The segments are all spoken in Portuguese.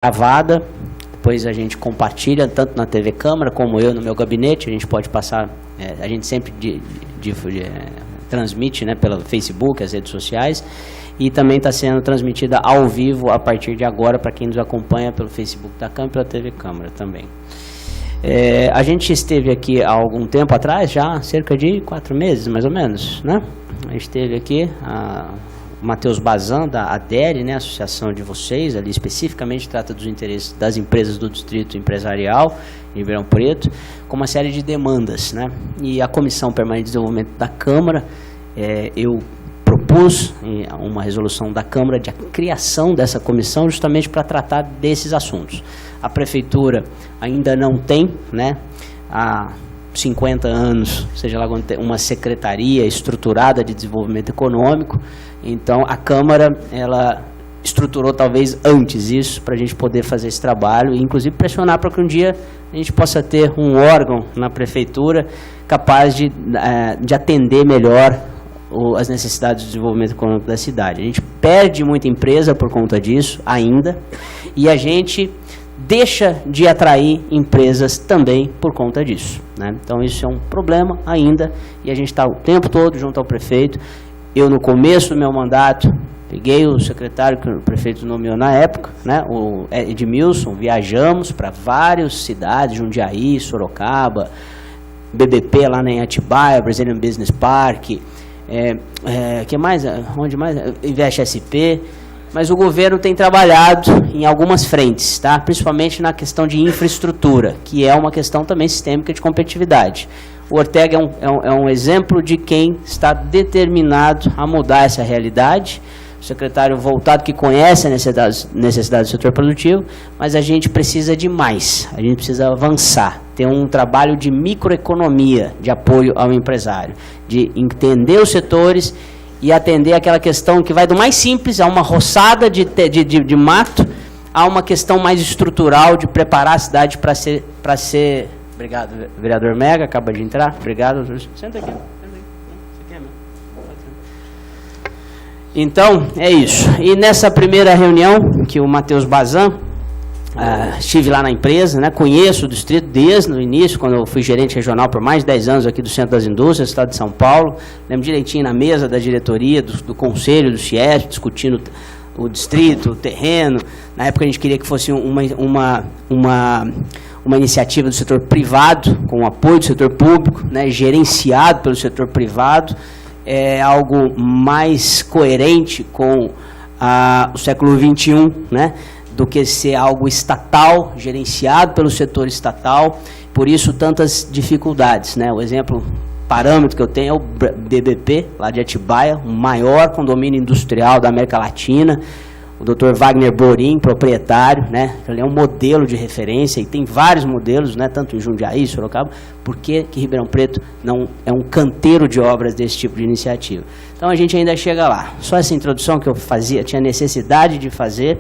gravada, depois a gente compartilha tanto na TV Câmara como eu no meu gabinete. A gente pode passar, a gente sempre transmite, né, pelo Facebook, as redes sociais, e também está sendo transmitida ao vivo a partir de agora para quem nos acompanha pelo Facebook da Câmara e pela TV Câmara também. A gente esteve aqui há algum tempo atrás, já cerca de 4 meses mais ou menos, né? A gente esteve aqui, o Matheus Bazan, da ADERE, né, a associação de vocês, ali especificamente trata dos interesses das empresas do Distrito Empresarial em Ribeirão Preto, com uma série de demandas, né? E a Comissão Permanente de Desenvolvimento da Câmara, eu propus uma resolução da Câmara de a criação dessa comissão justamente para tratar desses assuntos. A Prefeitura ainda não tem, né, há 50 anos, seja lá uma secretaria estruturada de desenvolvimento econômico. Então a Câmara, ela estruturou talvez antes isso para a gente poder fazer esse trabalho e inclusive pressionar para que um dia a gente possa ter um órgão na Prefeitura capaz de atender melhor as necessidades do desenvolvimento econômico da cidade. A gente perde muita empresa por conta disso ainda, e a gente deixa de atrair empresas também por conta disso, né? Então isso é um problema ainda, e a gente está o tempo todo junto ao prefeito. Eu, no começo do meu mandato, peguei o secretário que o prefeito nomeou na época, né, o Edmilson, viajamos para várias cidades, Jundiaí, Sorocaba, BBP lá em Atibaia, Brazilian Business Park, que mais? Onde mais? Investe SP. Mas o governo tem trabalhado em algumas frentes, tá? Principalmente na questão de infraestrutura, que é uma questão também sistêmica de competitividade. O Ortega é um exemplo de quem está determinado a mudar essa realidade. O secretário voltado que conhece a necessidade do setor produtivo, mas a gente precisa de mais, a gente precisa avançar, ter um trabalho de microeconomia, de apoio ao empresário, de entender os setores e atender aquela questão que vai do mais simples, a uma roçada de mato, a uma questão mais estrutural de preparar a cidade para ser... Obrigado, vereador Mega, acaba de entrar. Obrigado. Senta aqui. Então, é isso. E nessa primeira reunião, que o Matheus Bazan, estive lá na empresa, né, conheço o distrito desde o início, quando eu fui gerente regional por mais de 10 anos aqui do Centro das Indústrias, Estado de São Paulo. Lembro direitinho na mesa da diretoria, do conselho, do CIES, discutindo o distrito, o terreno. Na época a gente queria que fosse uma iniciativa do setor privado, com o apoio do setor público, né, gerenciado pelo setor privado. É algo mais coerente com o século XXI, né, do que ser algo estatal, gerenciado pelo setor estatal. Por isso, tantas dificuldades, né? O parâmetro que eu tenho é o BBP, lá de Atibaia, o maior condomínio industrial da América Latina. O Dr. Wagner Borim, proprietário, né? Ele é um modelo de referência, e tem vários modelos, né? Tanto em Jundiaí, Sorocaba. Por que Ribeirão Preto não é um canteiro de obras desse tipo de iniciativa? Então a gente ainda chega lá. Só essa introdução que eu tinha necessidade de fazer,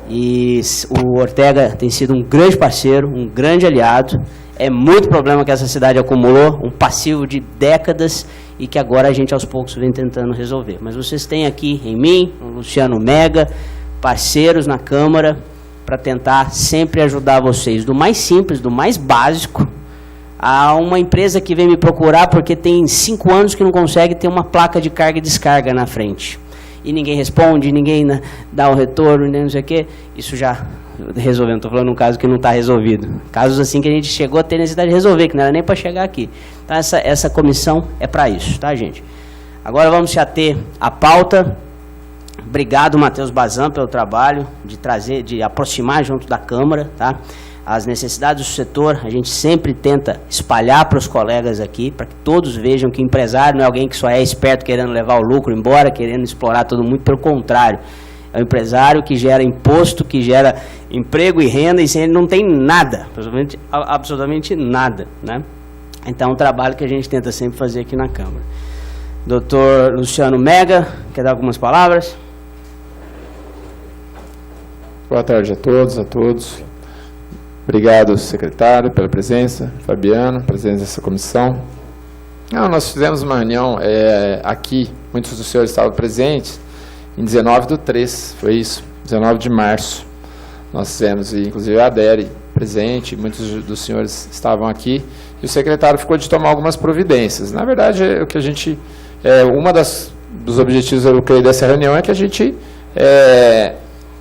e o Ortega tem sido um grande parceiro, um grande aliado. É muito problema que essa cidade acumulou, um passivo de décadas, e que agora a gente aos poucos vem tentando resolver. Mas vocês têm aqui em mim, o Luciano Mega, parceiros na Câmara, para tentar sempre ajudar vocês, do mais simples, do mais básico, a uma empresa que vem me procurar porque tem 5 anos que não consegue ter uma placa de carga e descarga na frente. E ninguém responde, ninguém dá o retorno, não sei o quê. Isso já resolvendo, estou falando um caso que não está resolvido. Casos assim que a gente chegou a ter necessidade de resolver, que não era nem para chegar aqui. Então essa comissão é para isso, tá, gente? Agora vamos se ater à pauta. Obrigado, Matheus Bazan, pelo trabalho de aproximar junto da Câmara, tá? As necessidades do setor, a gente sempre tenta espalhar para os colegas aqui, para que todos vejam que empresário não é alguém que só é esperto querendo levar o lucro embora, querendo explorar todo mundo, pelo contrário. É um empresário que gera imposto, que gera emprego e renda, e sem ele não tem nada, absolutamente nada, né? Então é um trabalho que a gente tenta sempre fazer aqui na Câmara. Doutor Luciano Mega, quer dar algumas palavras? Boa tarde a todos. Obrigado, secretário, pela presença, Fabiano, presença dessa comissão. Nós fizemos uma reunião aqui, muitos dos senhores estavam presentes, em 19/3, foi isso, 19 de março. nós fizemos, e inclusive a Adere presente, muitos dos senhores estavam aqui, e o secretário ficou de tomar algumas providências. Na verdade, o que a gente, dos objetivos, eu creio, dessa reunião é que a gente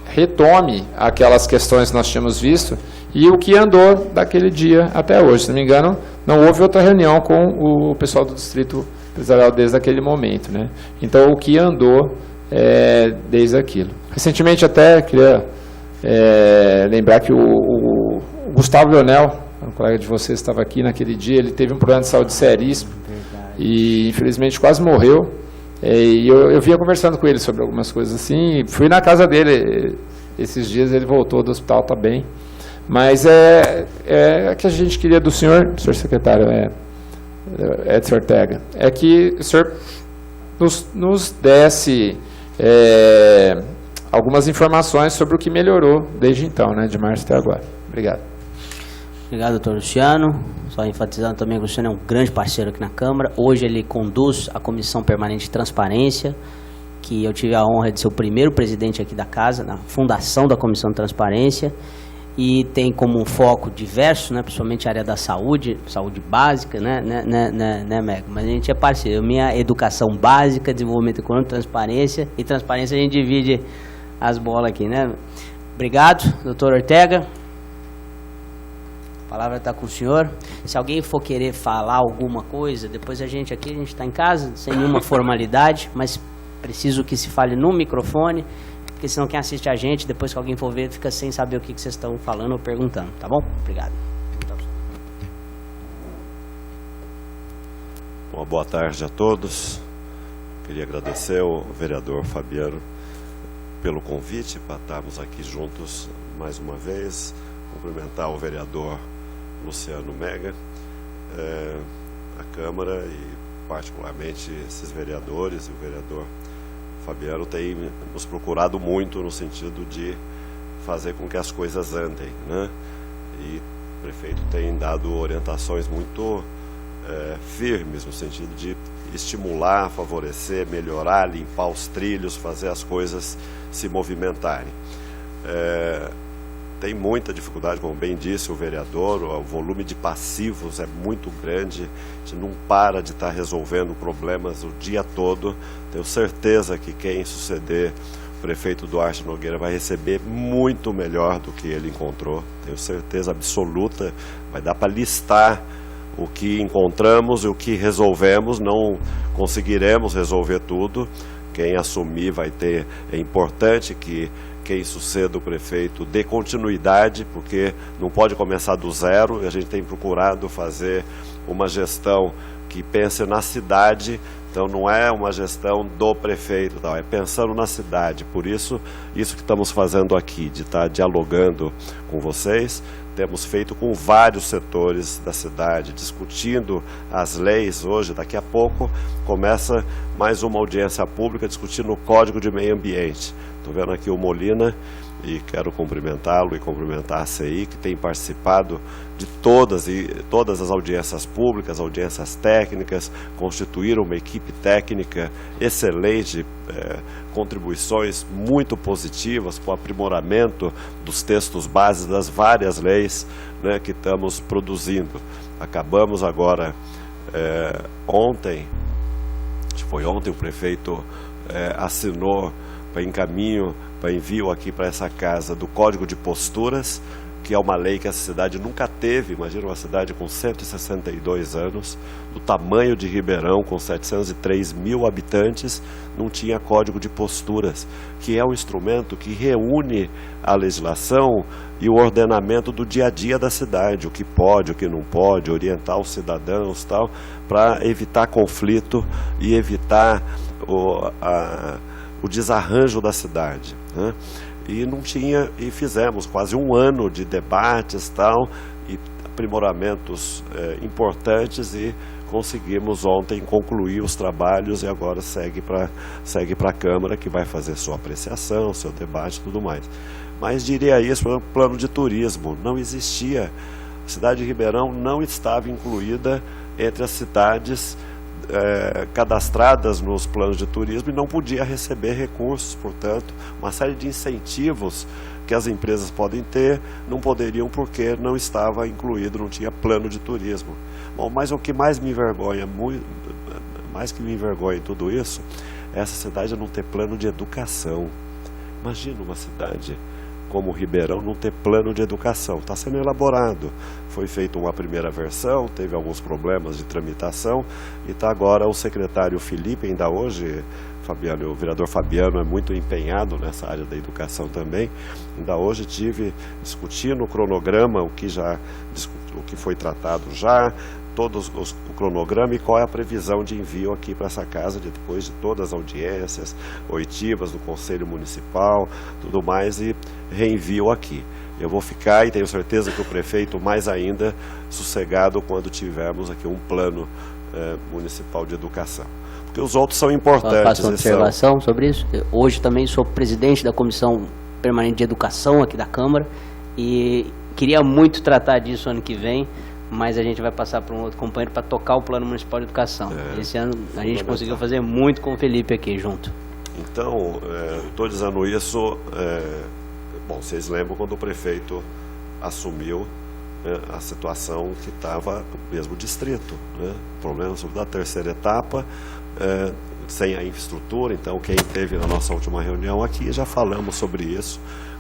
retome aquelas questões que nós tínhamos visto e o que andou daquele dia até hoje. Se não me engano, não houve outra reunião com o pessoal do Distrito Empresarial desde aquele momento, né? Então, o que andou desde aquilo. Recentemente, até queria lembrar que o Gustavo Leonel, um colega de vocês, estava aqui naquele dia, ele teve um problema de saúde seríssimo e, infelizmente, quase morreu. E eu vinha conversando com ele sobre algumas coisas assim, fui na casa dele esses dias, ele voltou do hospital, está bem. Mas que a gente queria do senhor secretário, Edson Ortega, é que o senhor nos desse algumas informações sobre o que melhorou desde então, né, de março até agora. Obrigado. Obrigado, doutor Luciano. Só enfatizando também que o Luciano é um grande parceiro aqui na Câmara. Hoje ele conduz a Comissão Permanente de Transparência, que eu tive a honra de ser o primeiro presidente aqui da casa, na fundação da Comissão de Transparência, e tem como um foco diverso, né, principalmente a área da saúde básica, né, Mego? Mas a gente é parceiro. Minha educação básica, desenvolvimento econômico, transparência, e transparência a gente divide as bolas aqui, né? Obrigado, doutor Ortega. A palavra está com o senhor. Se alguém for querer falar alguma coisa, depois a gente está em casa, sem nenhuma formalidade, mas preciso que se fale no microfone, porque senão quem assiste a gente, depois que alguém for ver, fica sem saber o que vocês estão falando ou perguntando, tá bom? Obrigado. Uma boa tarde a todos. Queria agradecer ao vereador Fabiano pelo convite para estarmos aqui juntos mais uma vez. Cumprimentar o vereador Luciano Mega, a Câmara e particularmente esses vereadores, e o vereador Fabiano tem nos procurado muito no sentido de fazer com que as coisas andem, né? E o prefeito tem dado orientações muito firmes no sentido de estimular, favorecer, melhorar, limpar os trilhos, fazer as coisas se movimentarem. Tem muita dificuldade, como bem disse o vereador, o volume de passivos é muito grande, a gente não para de estar resolvendo problemas o dia todo. Tenho certeza que quem suceder o prefeito Duarte Nogueira vai receber muito melhor do que ele encontrou, tenho certeza absoluta. Vai dar para listar o que encontramos e o que resolvemos. Não conseguiremos resolver tudo, quem assumir vai ter, é importante que quem suceda o prefeito dê continuidade, porque não pode começar do zero. A gente tem procurado fazer uma gestão que pense na cidade, então não é uma gestão do prefeito, não, é pensando na cidade. Por isso que estamos fazendo aqui, de estar dialogando com vocês. Temos feito com vários setores da cidade, discutindo as leis. Hoje, daqui a pouco, começa mais uma audiência pública discutindo o Código de Meio Ambiente. Estou vendo aqui o Molina e quero cumprimentá-lo e cumprimentar a CI, que tem participado de todas as audiências públicas, audiências técnicas, constituíram uma equipe técnica excelente, contribuições muito positivas para o aprimoramento dos textos bases das várias leis, né, que estamos produzindo. Acabamos agora, ontem, acho que foi ontem, o prefeito assinou para envio aqui para essa casa do Código de Posturas, que é uma lei que essa cidade nunca teve. Imagina uma cidade com 162 anos, do tamanho de Ribeirão, com 703 mil habitantes, não tinha Código de Posturas, que é um instrumento que reúne a legislação e o ordenamento do dia a dia da cidade, o que pode, o que não pode, orientar os cidadãos, tal, para evitar conflito e evitar o desarranjo da cidade, né? E não tinha, e fizemos quase um ano de debates, tal, e aprimoramentos importantes, e conseguimos ontem concluir os trabalhos, e agora segue para a Câmara, que vai fazer sua apreciação, seu debate e tudo mais. Mas diria isso para o plano de turismo, não existia, a cidade de Ribeirão não estava incluída entre as cidades cadastradas nos planos de turismo e não podia receber recursos. Portanto, uma série de incentivos que as empresas podem ter, não poderiam porque não estava incluído, não tinha plano de turismo. Bom, mas o que mais me envergonha, mais que me envergonha em tudo isso, é essa cidade não ter plano de educação. Imagina uma cidade como Ribeirão não ter plano de educação. Está sendo elaborado. Foi feita uma primeira versão, teve alguns problemas de tramitação e está agora o secretário Felipe, ainda hoje, Fabiano, o vereador Fabiano é muito empenhado nessa área da educação também. Ainda hoje tive discutindo o cronograma, o que foi tratado já, o cronograma e qual é a previsão de envio aqui para essa casa, depois de todas as audiências, oitivas do Conselho Municipal, tudo mais, e reenvio aqui. Eu vou ficar, e tenho certeza que o prefeito mais ainda, sossegado quando tivermos aqui um plano municipal de educação. Porque os outros são importantes. Faço uma observação sobre isso. Hoje também sou presidente da Comissão Permanente de Educação aqui da Câmara e queria muito tratar disso ano que vem, mas a gente vai passar para um outro companheiro para tocar o Plano Municipal de Educação. Esse ano a gente conseguiu fazer muito com o Felipe aqui junto. Então, estou dizendo isso, bom, vocês lembram quando o prefeito assumiu a situação que estava no mesmo distrito, né? Problemas da terceira etapa, sem a infraestrutura. Então, quem esteve na nossa última reunião aqui, já falamos sobre isso,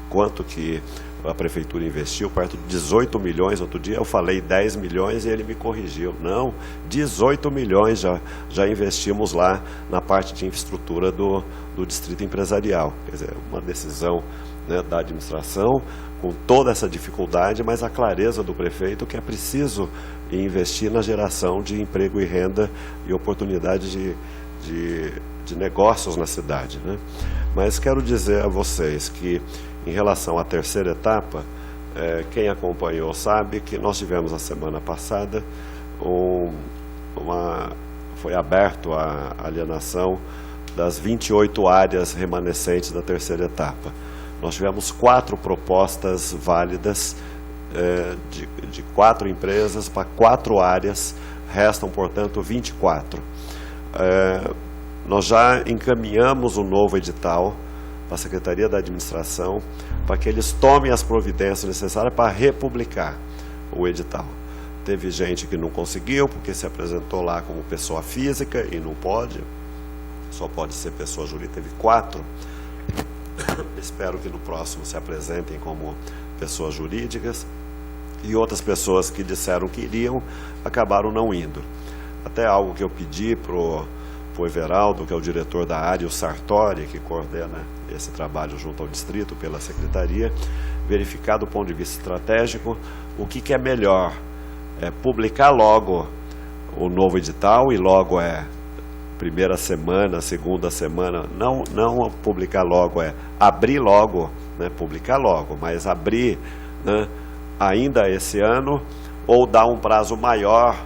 quanto que a prefeitura investiu, perto de 18 milhões, outro dia eu falei 10 milhões e ele me corrigiu. Não, 18 milhões já investimos lá na parte de infraestrutura do distrito empresarial. Quer dizer, uma decisão, né, da administração, com toda essa dificuldade, mas a clareza do prefeito que é preciso investir na geração de emprego e renda e oportunidade de negócios na cidade, né? Mas quero dizer a vocês que, em relação à terceira etapa, quem acompanhou sabe que nós tivemos a semana passada, foi aberto a alienação das 28 áreas remanescentes da terceira etapa. Nós tivemos 4 propostas válidas de 4 empresas para 4 áreas, restam, portanto, 24. Nós já encaminhamos o novo edital para a Secretaria da Administração, para que eles tomem as providências necessárias para republicar o edital. Teve gente que não conseguiu, porque se apresentou lá como pessoa física e não pode, só pode ser pessoa jurídica, teve 4. Espero que no próximo se apresentem como pessoas jurídicas, e outras pessoas que disseram que iriam, acabaram não indo. Até algo que eu pedi para o Everaldo, que é o diretor da área, o Sartori, que coordena esse trabalho junto ao distrito pela secretaria, verificar do ponto de vista estratégico o que é melhor, publicar logo o novo edital, e logo primeira semana, segunda semana, não publicar logo, abrir logo, né, publicar logo, mas abrir, né, ainda esse ano, ou dar um prazo maior,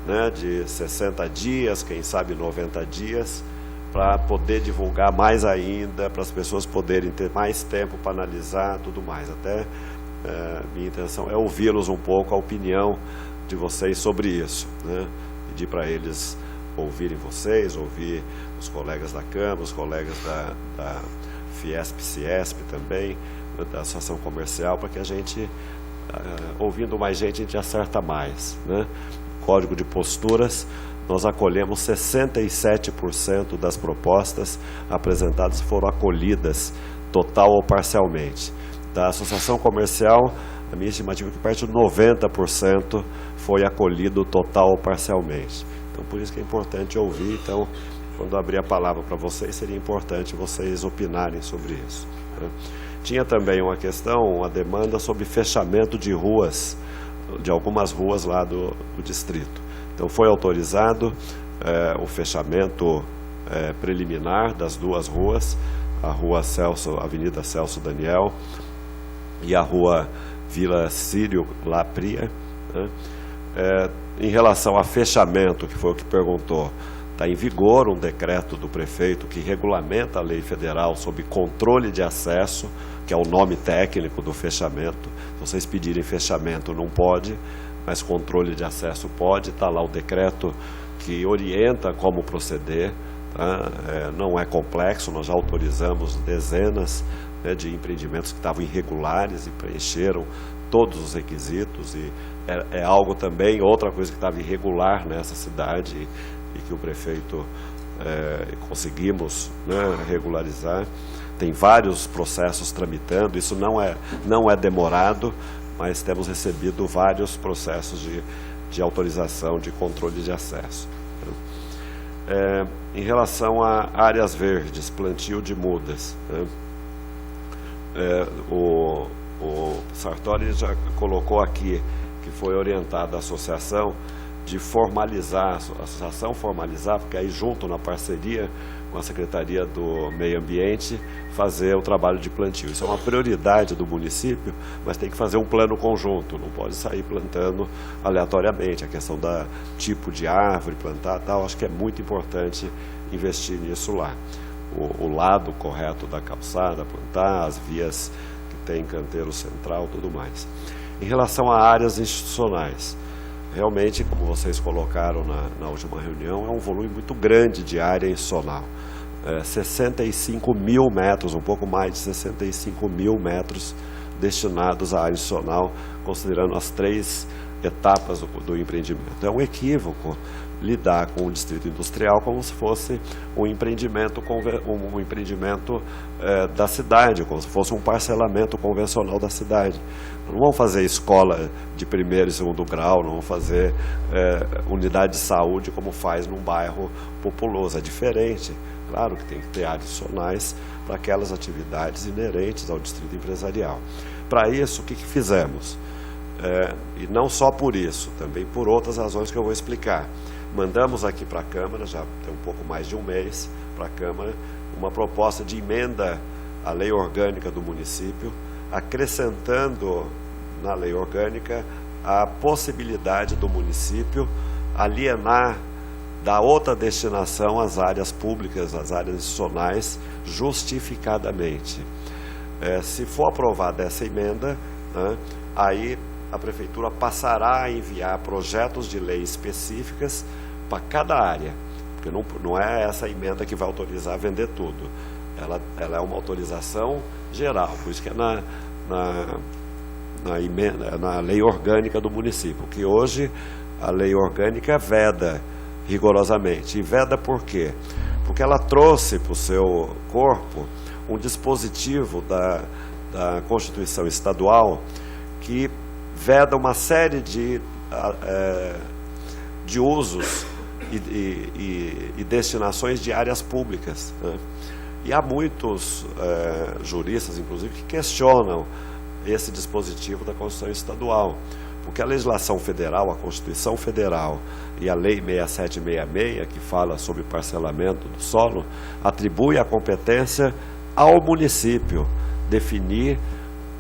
né, de 60 dias, quem sabe 90 dias, para poder divulgar mais ainda, para as pessoas poderem ter mais tempo para analisar tudo mais. Até minha intenção é ouvi-los um pouco, a opinião de vocês sobre isso, né? Pedir para eles ouvirem vocês, ouvir os colegas da Câmara, os colegas da Fiesp-Ciesp também, da Associação Comercial, para que a gente, ouvindo mais gente, a gente acerta mais, né? Código de posturas, nós acolhemos 67% das propostas apresentadas foram acolhidas, total ou parcialmente. Da Associação Comercial, a minha estimativa é que perto de 90% foi acolhido total ou parcialmente. Então, por isso que é importante ouvir. Então, quando abrir a palavra para vocês, seria importante vocês opinarem sobre isso, né? Tinha também uma questão, uma demanda sobre fechamento de ruas, de algumas ruas lá do distrito. Então foi autorizado o fechamento preliminar das 2 ruas, a rua Avenida Celso Daniel e a rua Vila Sírio Lapria, né? Em relação a fechamento, que foi o que perguntou, está em vigor um decreto do prefeito que regulamenta a lei federal sobre controle de acesso, que é o nome técnico do fechamento. Se vocês pedirem fechamento não pode, mas controle de acesso pode. Está lá o decreto que orienta como proceder, tá? Não é complexo, nós já autorizamos dezenas né, de empreendimentos que estavam irregulares e preencheram todos os requisitos, e é algo também, outra coisa que estava irregular nessa cidade e que o prefeito conseguimos, né, regularizar. Tem vários processos tramitando, isso não é demorado, mas temos recebido vários processos de autorização de controle de acesso. Em relação a áreas verdes, plantio de mudas, né, o Sartori já colocou aqui que foi orientada a associação de formalizar, a associação formalizar, porque aí junto na parceria com a Secretaria do Meio Ambiente, fazer o trabalho de plantio. Isso é uma prioridade do município, mas tem que fazer um plano conjunto, não pode sair plantando aleatoriamente. A questão do tipo de árvore, plantar tal, acho que é muito importante investir nisso lá. O lado correto da calçada, plantar, as vias que tem canteiro central, tudo mais. Em relação a áreas institucionais, realmente, como vocês colocaram na última reunião, é um volume muito grande de área institucional. 65 mil metros, um pouco mais de 65 mil metros destinados à área institucional, considerando as 3 etapas do empreendimento. É um equívoco lidar com o distrito industrial como se fosse um empreendimento da cidade, como se fosse um parcelamento convencional da cidade. Não vão fazer escola de 1º e 2º grau, não vão fazer unidade de saúde como faz num bairro populoso. É diferente. Claro que tem que ter áreas adicionais para aquelas atividades inerentes ao distrito empresarial. Para isso, o que fizemos? E não só por isso, também por outras razões que eu vou explicar. Mandamos aqui para a Câmara, já tem um pouco mais de um mês, para a Câmara, uma proposta de emenda à lei orgânica do município, acrescentando na lei orgânica a possibilidade do município alienar da outra destinação as áreas públicas, as áreas institucionais, justificadamente. Se for aprovada essa emenda, né, aí a Prefeitura passará a enviar projetos de lei específicas para cada área, porque não é essa emenda que vai autorizar a vender tudo. Ela é uma autorização geral, por isso que é na lei orgânica do município, que hoje a lei orgânica veda rigorosamente. E veda por quê? Porque ela trouxe para o seu corpo um dispositivo da Constituição Estadual que veda uma série de usos e destinações de áreas públicas, né? E há muitos juristas, inclusive, que questionam esse dispositivo da Constituição Estadual, porque a legislação federal, a Constituição Federal e a Lei 6766, que fala sobre parcelamento do solo, atribui a competência ao município definir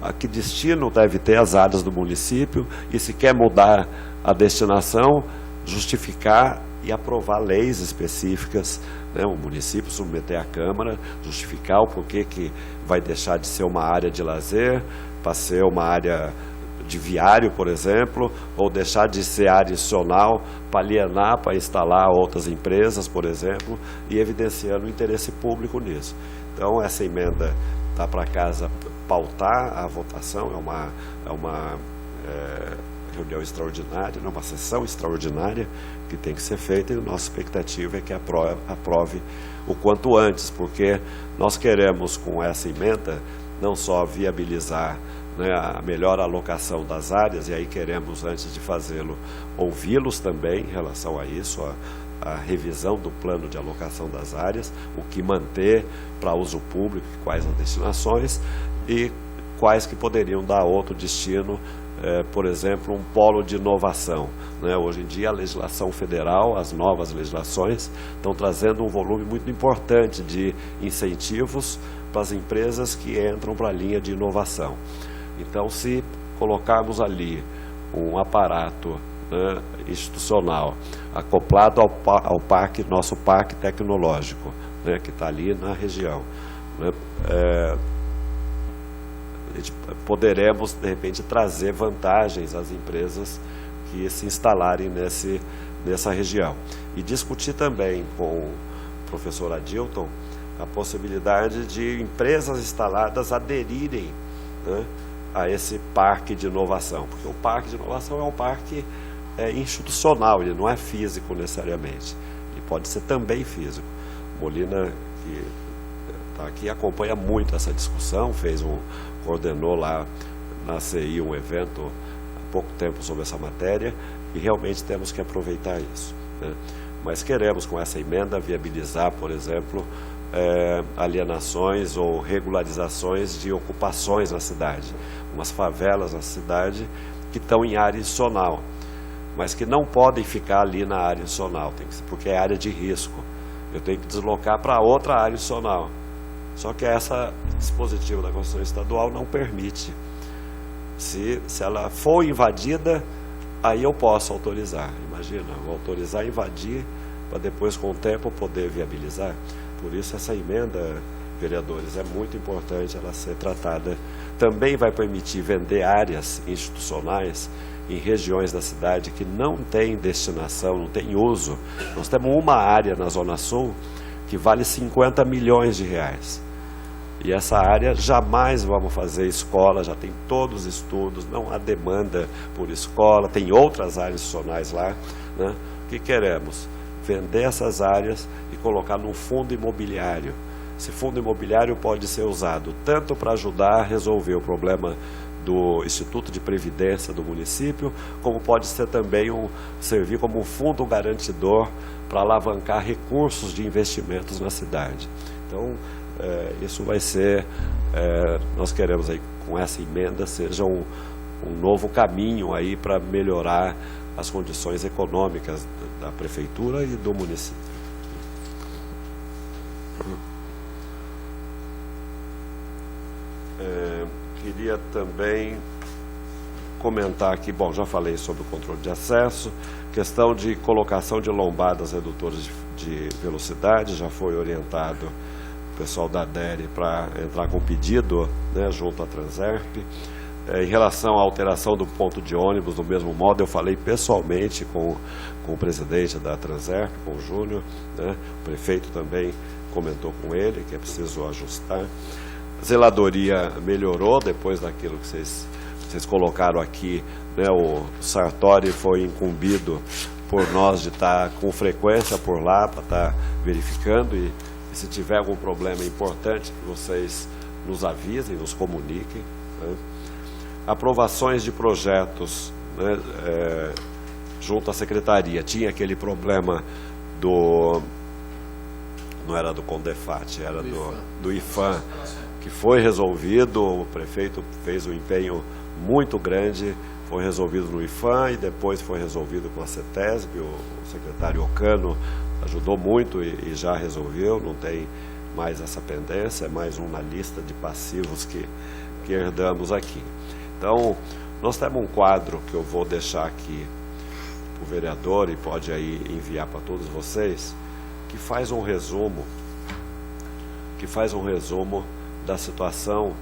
a que destino deve ter as áreas do município e, se quer mudar a destinação, justificar e aprovar leis específicas, né? O município submeter à Câmara, justificar o porquê que vai deixar de ser uma área de lazer para ser uma área de viário, por exemplo, ou deixar de ser área institucional para alienar, para instalar outras empresas, por exemplo, e evidenciando o interesse público nisso. Então, essa emenda está para casa pautar a votação, é uma reunião extraordinária, uma sessão extraordinária que tem que ser feita, e a nossa expectativa é que aprove o quanto antes, porque nós queremos, com essa emenda, não só viabilizar, né, a melhor alocação das áreas, e aí queremos, antes de fazê-lo, ouvi-los também em relação a isso, a revisão do plano de alocação das áreas, o que manter para uso público, quais as destinações e quais que poderiam dar outro destino, por exemplo, um polo de inovação, né? Hoje em dia a legislação federal, as novas legislações, estão trazendo um volume muito importante de incentivos para as empresas que entram para a linha de inovação. Então, se colocarmos ali um aparato, né, institucional acoplado ao nosso parque tecnológico, né, que está ali na região, né, poderemos, de repente, trazer vantagens às empresas que se instalarem nessa região. E discutir também com o professor Adilton a possibilidade de empresas instaladas aderirem, né, a esse parque de inovação, porque o parque de inovação é um parque institucional, ele não é físico necessariamente, ele pode ser também físico. Molina, que está aqui, acompanha muito essa discussão, coordenou lá na CI um evento há pouco tempo sobre essa matéria, e realmente temos que aproveitar isso, né? Mas queremos, com essa emenda, viabilizar, por exemplo, alienações ou regularizações de ocupações na cidade, umas favelas na cidade que estão em área institucional, mas que não podem ficar ali na área institucional, porque é área de risco. Eu tenho que deslocar para outra área institucional. Só que essa dispositivo da Constituição Estadual não permite. Se ela for invadida, aí eu posso autorizar. Imagina, vou autorizar invadir para depois, com o tempo, poder viabilizar. Por isso, essa emenda, vereadores, é muito importante ela ser tratada. Também vai permitir vender áreas institucionais em regiões da cidade que não tem destinação, não tem uso. Nós temos uma área na Zona Sul que vale 50 milhões de reais. E essa área jamais vamos fazer escola, já tem todos os estudos, não há demanda por escola, tem outras áreas institucionais lá, né? O que queremos? Vender essas áreas e colocar num fundo imobiliário. Esse fundo imobiliário pode ser usado tanto para ajudar a resolver o problema do Instituto de Previdência do município, como pode ser também servir como um fundo garantidor para alavancar recursos de investimentos na cidade. Então, isso vai ser, nós queremos aí, com essa emenda, seja um novo caminho aí para melhorar as condições econômicas da prefeitura e do município. Queria também comentar aqui, bom, já falei sobre o controle de acesso, questão de colocação de lombadas redutoras de velocidade, já foi orientado o pessoal da ADERE para entrar com pedido, né, junto à Transerp. Em relação à alteração do ponto de ônibus, do mesmo modo, eu falei pessoalmente com o presidente da Transerp, com o Júnior, né, o prefeito também comentou com ele que é preciso ajustar. Zeladoria melhorou depois daquilo que vocês colocaram aqui, né, o Sartori foi incumbido por nós de estar com frequência por lá, para estar verificando, e se tiver algum problema importante, que vocês nos avisem, nos comuniquem, né? Aprovações de projetos, né, junto à secretaria. Tinha aquele problema não era do Condefat, era do IFAM, que foi resolvido, o prefeito fez um empenho muito grande, foi resolvido no IFAM e depois foi resolvido com a CETESB, o secretário Ocano ajudou muito e já resolveu, não tem mais essa pendência, é mais uma lista de passivos que herdamos aqui. Então, nós temos um quadro que eu vou deixar aqui para o vereador e pode aí enviar para todos vocês, que faz um resumo da situação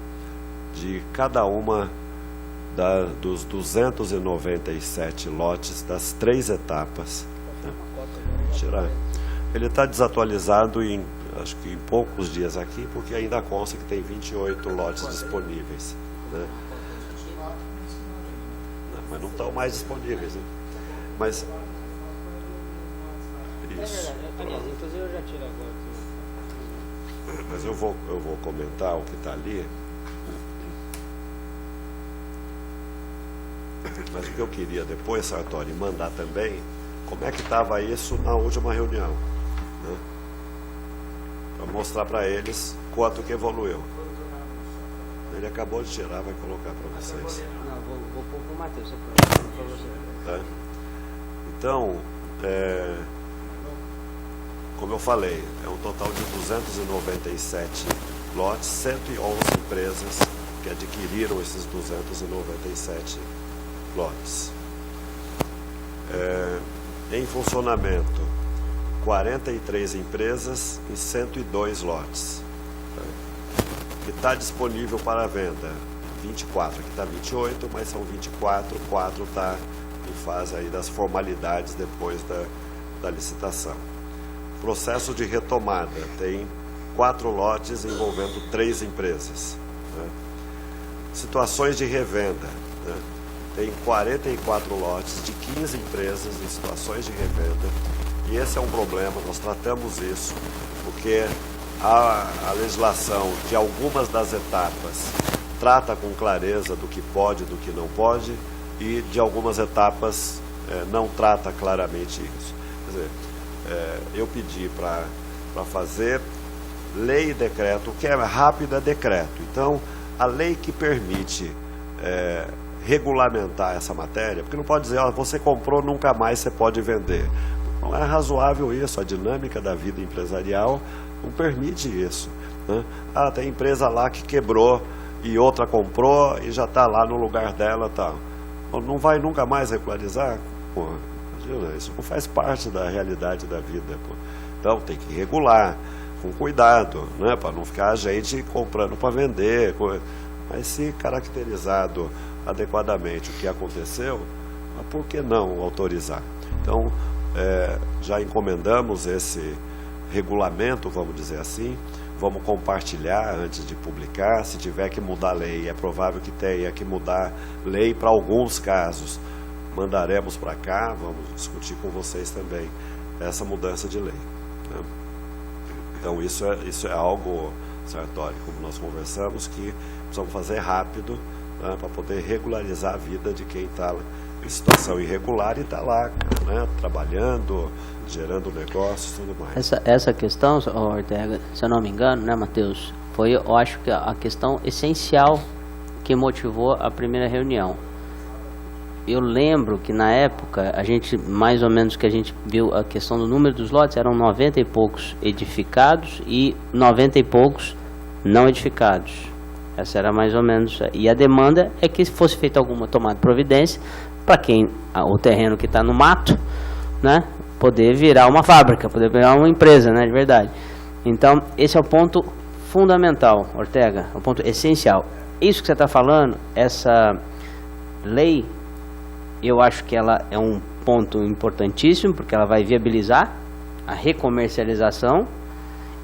de cada uma dos 297 lotes das 3 etapas. Tirar. Ele está desatualizado acho que em poucos dias aqui, porque ainda consta que tem 28 lotes disponíveis, né? Mas não estão mais disponíveis, né? Mas isso. Inclusive eu já tiro agora. Mas eu vou comentar o que está ali. Mas o que eu queria depois, Sartori, mandar também, como é que estava isso na última reunião, né? Para mostrar para eles quanto que evoluiu. Ele acabou de tirar, vai colocar para vocês. Não, vou pôr para o Matheus, para você. Tá? Então, como eu falei, é um total de 297 lotes, 111 empresas que adquiriram esses 297 lotes. Em funcionamento, 43 empresas em 102 lotes. Que está disponível para venda, 24, aqui está 28, mas são 24, 4 está em fase aí das formalidades depois da licitação. Processo de retomada, tem 4 lotes envolvendo 3 empresas. Né? Situações de revenda. Né? Tem 44 lotes de 15 empresas em situações de revenda. E esse é um problema, nós tratamos isso, porque a legislação de algumas das etapas trata com clareza do que pode e do que não pode, e de algumas etapas não trata claramente isso. Quer dizer, eu pedi para fazer lei e decreto, o que é rápido é decreto. Então, a lei que permite regulamentar essa matéria, porque não pode dizer, você comprou, nunca mais você pode vender. Não é razoável isso, a dinâmica da vida empresarial não permite isso. Né? Tem empresa lá que quebrou e outra comprou e já está lá no lugar dela. Tá. Não vai nunca mais regularizar? Pô, imagina, isso não faz parte da realidade da vida. Pô. Então tem que regular, com cuidado, né? Para não ficar a gente comprando para vender. Mas se caracterizado adequadamente o que aconteceu, mas por que não autorizar? Então, já encomendamos esse regulamento, vamos dizer assim, vamos compartilhar antes de publicar. Se tiver que mudar a lei, é provável que tenha que mudar lei para alguns casos, mandaremos para cá, vamos discutir com vocês também essa mudança de lei. Né? Então isso é algo, Sartori, como nós conversamos, que precisamos fazer rápido, né, para poder regularizar a vida de quem está em situação irregular e está lá, né, trabalhando, gerando negócios e tudo mais. Essa questão, Ortega, se eu não me engano, né, Matheus, foi, eu acho que a questão essencial que motivou a primeira reunião. Eu lembro que na época, a gente, mais ou menos que a gente viu a questão do número dos lotes, eram 90 e poucos edificados e 90 e poucos não edificados. Essa era mais ou menos. E a demanda é que fosse feita alguma tomada de providência para quem, o terreno que está no mato, né, poder virar uma fábrica, poder virar uma empresa, né, de verdade. Então, esse é o ponto fundamental, Ortega, é o ponto essencial. Isso que você está falando, essa lei, eu acho que ela é um ponto importantíssimo, porque ela vai viabilizar a recomercialização.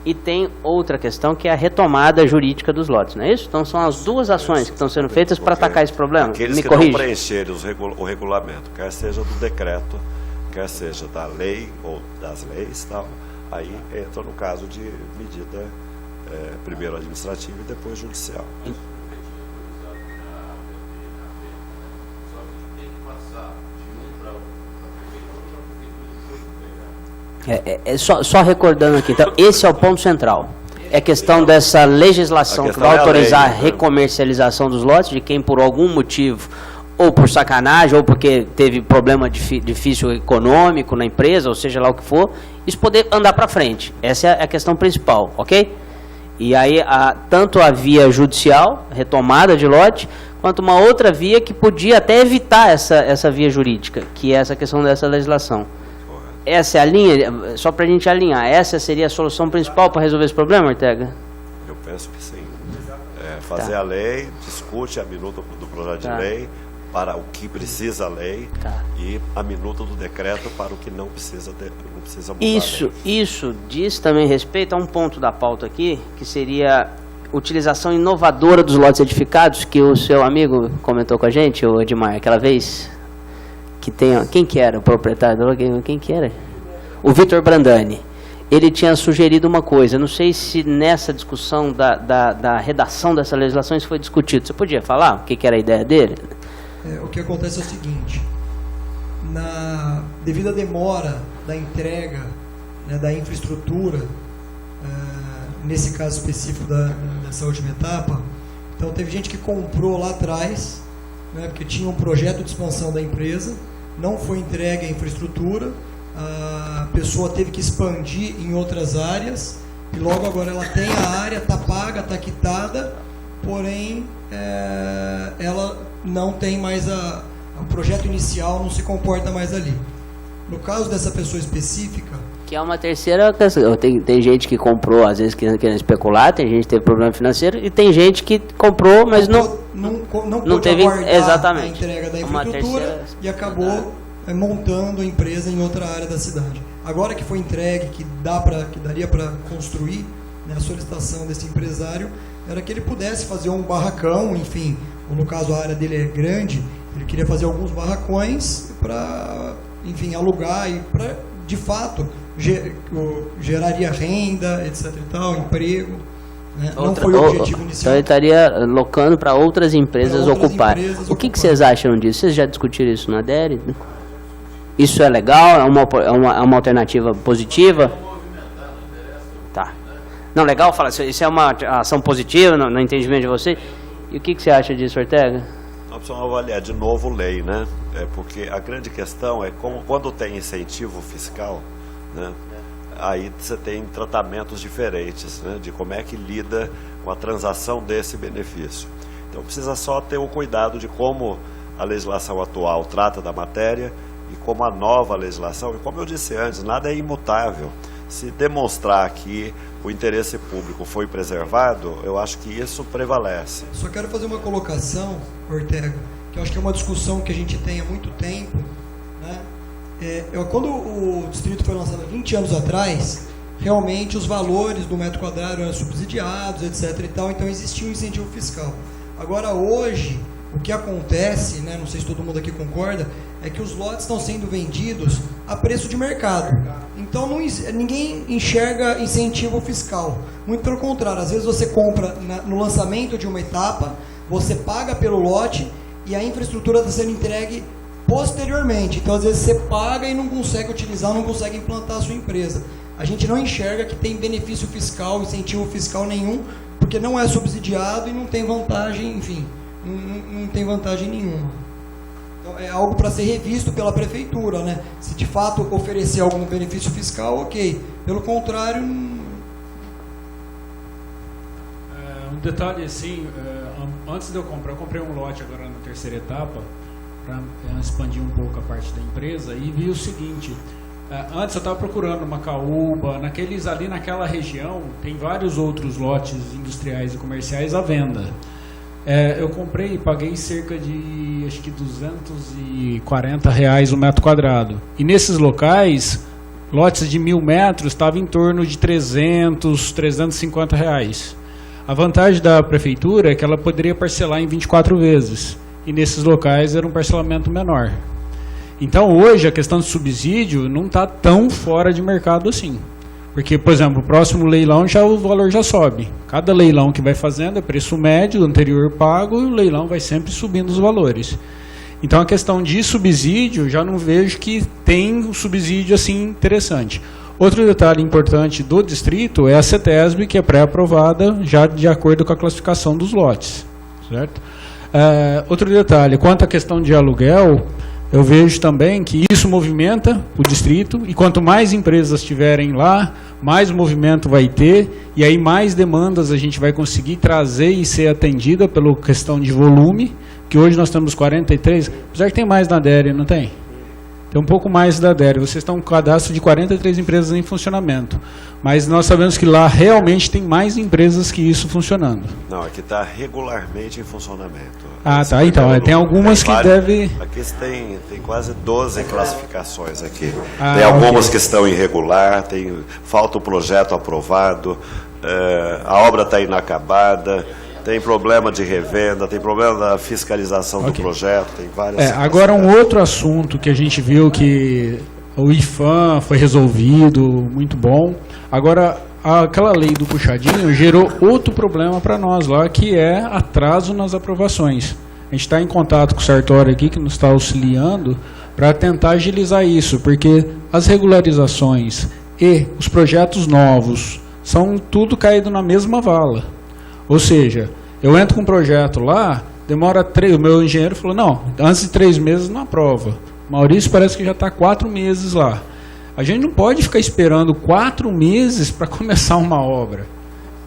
E tem outra questão, que é a retomada jurídica dos lotes, não é isso? Então são as duas ações que estão sendo feitas para atacar esse problema. Aqueles Me que corrige. não preencherem o regulamento, quer seja do decreto, quer seja da lei ou das leis, tal, aí entra no caso de medida primeiro administrativa e depois judicial. Só recordando aqui, então, esse é o ponto central. É a questão dessa legislação que vai autorizar a recomercialização dos lotes de quem, por algum motivo, ou por sacanagem, ou porque teve problema difícil econômico na empresa, ou seja lá o que for, isso poder andar para frente. Essa é a questão principal, ok? E aí, tanto a via judicial, retomada de lote, quanto uma outra via que podia até evitar essa via jurídica, que é essa questão dessa legislação. Essa é a linha, só para a gente alinhar, essa seria a solução principal para resolver esse problema, Ortega? Eu penso que sim. Fazer a lei, discute a minuta do projeto de lei para o que precisa a lei e a minuta do decreto para o que não precisa mudar. Isso diz também respeito a um ponto da pauta aqui, que seria utilização inovadora dos lotes edificados, que o seu amigo comentou com a gente, o Edmar, aquela vez... que tem, quem que era o proprietário? Quem que era? O Vitor Brandani. Ele tinha sugerido uma coisa, não sei se nessa discussão da redação dessa legislação isso foi discutido. Você podia falar o que era a ideia dele? O que acontece é o seguinte, devido à demora da entrega, né, da infraestrutura, nesse caso específico dessa última etapa, então teve gente que comprou lá atrás, né, porque tinha um projeto de expansão da empresa, não foi entregue a infraestrutura, a pessoa teve que expandir em outras áreas, e logo agora ela tem a área, está paga, está quitada, porém ela não tem mais o projeto inicial, não se comporta mais ali. No caso dessa pessoa específica... Que é uma terceira questão. Tem gente que comprou, às vezes querendo especular, tem gente que teve problema financeiro, e tem gente que comprou, mas não teve exatamente a entrega da infraestrutura e acabou montando a empresa em outra área da cidade. Agora que foi entregue, que daria para construir, né, a solicitação desse empresário era que ele pudesse fazer um barracão, enfim, ou no caso a área dele é grande, ele queria fazer alguns barracões para, enfim, alugar e para, de fato, geraria renda, etc e tal, emprego. Né? Não foi o objetivo inicial. Então ele estaria locando para outras empresas ocuparem. O que vocês acham disso? Vocês já discutiram isso na DERE? Isso é legal? É uma alternativa positiva? Tá. Não, legal falar, isso é uma ação positiva no entendimento de vocês? E o que você acha disso, Ortega? Nós precisamos avaliar de novo lei, né? Porque a grande questão é como quando tem incentivo fiscal, né? Aí você tem tratamentos diferentes, né? De como é que lida com a transação desse benefício. Então precisa só ter o cuidado de como a legislação atual trata da matéria e como a nova legislação, e como eu disse antes, nada é imutável. Se demonstrar que o interesse público foi preservado, eu acho que isso prevalece. Só quero fazer uma colocação, Ortega, que eu acho que é uma discussão que a gente tem há muito tempo, né? Quando o distrito foi lançado há 20 anos atrás, realmente os valores do metro quadrado eram subsidiados, etc. e tal, então existia um incentivo fiscal. Agora, hoje, o que acontece, né, não sei se todo mundo aqui concorda, é que os lotes estão sendo vendidos a preço de mercado. Então ninguém enxerga incentivo fiscal. Muito pelo contrário, às vezes você compra no lançamento de uma etapa, você paga pelo lote e a infraestrutura está sendo entregue posteriormente. Então às vezes você paga e não consegue utilizar, não consegue implantar a sua empresa. A gente não enxerga que tem benefício fiscal, incentivo fiscal nenhum, porque não é subsidiado e não tem vantagem, enfim, não tem vantagem nenhuma. Então, é algo para ser revisto pela prefeitura, né? Se de fato oferecer algum benefício fiscal, ok. Pelo contrário... Um detalhe assim, antes de eu comprei um lote agora na terceira etapa, para expandir um pouco a parte da empresa, e vi o seguinte, antes eu estava procurando Macaúba, ali naquela região, tem vários outros lotes industriais e comerciais à venda. Eu comprei e paguei cerca de, acho que R$240 o metro quadrado. E nesses locais, lotes de 1.000 metros estavam em torno de R$300, R$350. A vantagem da prefeitura é que ela poderia parcelar em 24 vezes. E nesses locais era um parcelamento menor. Então hoje a questão de subsídio não está tão fora de mercado assim. Porque, por exemplo, o próximo leilão o valor já sobe. Cada leilão que vai fazendo é preço médio, do anterior pago, e o leilão vai sempre subindo os valores. Então a questão de subsídio, já não vejo que tem um subsídio assim interessante. Outro detalhe importante do distrito é a CETESB, que é pré-aprovada já de acordo com a classificação dos lotes. Certo? Outro detalhe, quanto à questão de aluguel, eu vejo também que isso movimenta o distrito, e quanto mais empresas estiverem lá, mais movimento vai ter, e aí mais demandas a gente vai conseguir trazer e ser atendida pela questão de volume, que hoje nós temos 43, apesar que tem mais na DERE, não tem? Tem um pouco mais da DERE, vocês estão com um cadastro de 43 empresas em funcionamento, mas nós sabemos que lá realmente tem mais empresas que isso funcionando. Não, aqui está regularmente em funcionamento. Ah, tá, então, tem algumas que devem... Aqui tem quase 12 classificações aqui. Tem algumas que estão irregular, falta o projeto aprovado, a obra está inacabada, tem problema de revenda, tem problema da fiscalização do projeto, tem várias... Agora um outro assunto que a gente viu que o IFAM foi resolvido, muito bom. Agora, aquela lei do puxadinho gerou outro problema para nós lá, que é atraso nas aprovações. A gente está em contato com o Sartori aqui, que nos está auxiliando, para tentar agilizar isso, porque as regularizações e os projetos novos são tudo caído na mesma vala. Ou seja, eu entro com um projeto lá, demora 3, o meu engenheiro falou, não, antes de 3 meses não aprova. Maurício parece que já está 4 meses lá. A gente não pode ficar esperando 4 meses para começar uma obra.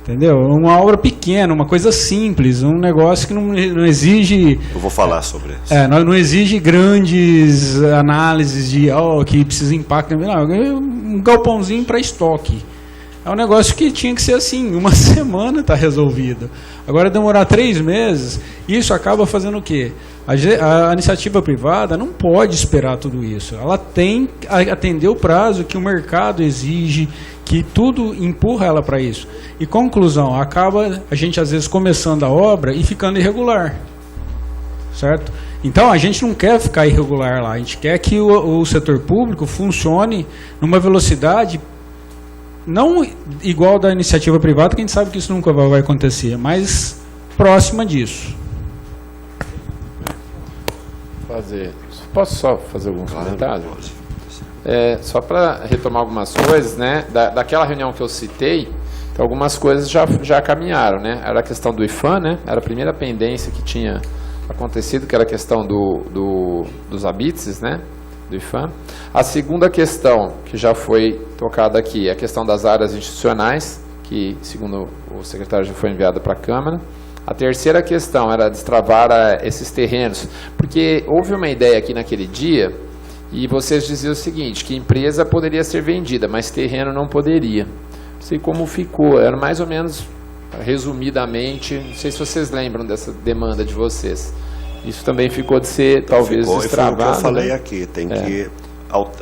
Entendeu? Uma obra pequena, uma coisa simples, um negócio que não exige... Eu vou falar sobre isso. Não exige grandes análises de que precisa impacto. Não, um galpãozinho para estoque. É um negócio que tinha que ser assim, 1 semana está resolvido. Agora demorar 3 meses, isso acaba fazendo o quê? A iniciativa privada não pode esperar tudo isso. Ela tem que atender o prazo que o mercado exige, que tudo empurra ela para isso. E conclusão, acaba a gente às vezes começando a obra e ficando irregular, certo? Então a gente não quer ficar irregular lá, a gente quer que o setor público funcione numa velocidade não igual da iniciativa privada, que a gente sabe que isso nunca vai acontecer, mas próxima disso. Posso só fazer alguns comentários? Só para retomar algumas coisas, né? Daquela reunião que eu citei, então algumas coisas já caminharam, né? Era a questão do IFAM, né? Era a primeira pendência que tinha acontecido, que era a questão dos habites, né? Do IFAM. A segunda questão que já foi tocada aqui é a questão das áreas institucionais, que, segundo o secretário, já foi enviada para a Câmara. A terceira questão era destravar esses terrenos, porque houve uma ideia aqui naquele dia, e vocês diziam o seguinte, que empresa poderia ser vendida, mas terreno não poderia. Não sei como ficou, era mais ou menos, resumidamente, não sei se vocês lembram dessa demanda de vocês. Isso também ficou de ser, talvez, destravado. Foi o que eu falei, né? Aqui, tem que,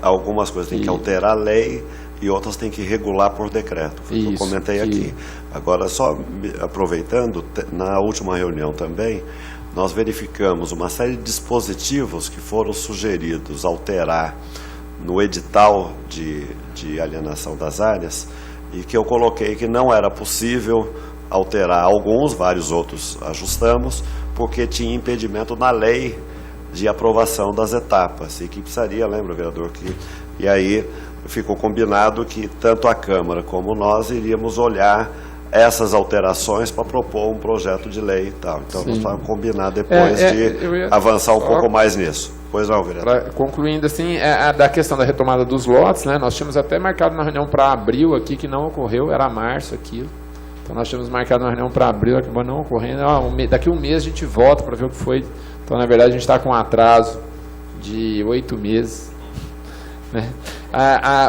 algumas coisas tem que alterar a lei e outras tem que regular por decreto. Foi o que eu comentei aqui. Agora, só aproveitando, na última reunião também, nós verificamos uma série de dispositivos que foram sugeridos alterar no edital de alienação das áreas e que eu coloquei que não era possível alterar alguns, vários outros ajustamos, porque tinha impedimento na lei de aprovação das etapas e que precisaria, lembra, vereador, e aí ficou combinado que tanto a Câmara como nós iríamos olhar essas alterações para propor um projeto de lei e tal. Então, nós vamos combinar depois de avançar um pouco mais nisso. Pois não, vereador. Concluindo, assim, da questão da retomada dos lotes, né, nós tínhamos até marcado uma reunião para abril aqui, que não ocorreu, era março aquilo. Então, nós tínhamos marcado uma reunião para abril, que acabou não ocorrendo. Daqui um mês a gente volta para ver o que foi. Então, na verdade, a gente está com um atraso de 8 meses. Né?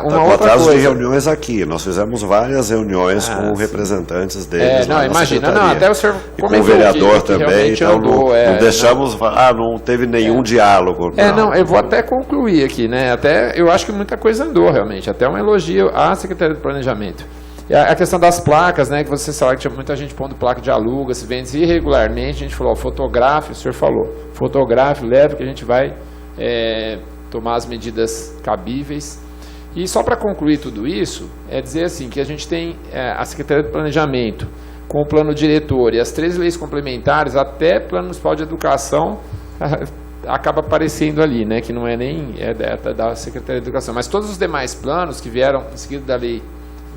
Uma outra coisa. De reuniões aqui, nós fizemos várias reuniões com representantes deles. Imagina, até o senhor e com o vereador também, então não deixamos, não teve nenhum diálogo. Eu vou até concluir aqui, né? Até eu acho que muita coisa andou realmente, até um elogio à Secretaria de Planejamento. E a questão das placas, né? Que você sabe que tinha muita gente pondo placa de aluga, se vende irregularmente, a gente falou, fotografe, o senhor falou, fotografe, leve que a gente vai tomar as medidas cabíveis. E só para concluir tudo isso, é dizer assim, que a gente tem a Secretaria de Planejamento com o plano diretor e as 3 leis complementares, até plano municipal de educação acaba aparecendo ali, né, que não é nem da Secretaria de Educação, mas todos os demais planos que vieram em seguida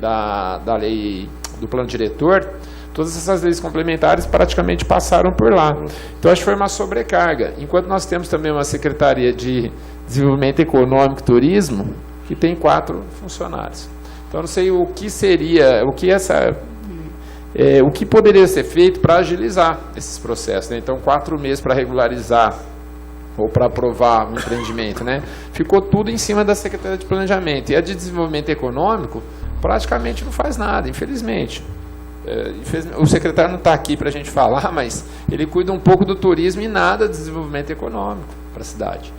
da lei do plano diretor, todas essas leis complementares praticamente passaram por lá. Então acho que foi uma sobrecarga, enquanto nós temos também uma Secretaria de Desenvolvimento Econômico e Turismo, que tem 4 funcionários. Então, não sei o que seria, o que poderia ser feito para agilizar esses processos, né? Então, 4 meses para regularizar ou para aprovar um empreendimento, né? Ficou tudo em cima da Secretaria de Planejamento. E a de Desenvolvimento Econômico praticamente não faz nada, infelizmente. O secretário não está aqui para a gente falar, mas ele cuida um pouco do turismo e nada de desenvolvimento econômico para a cidade.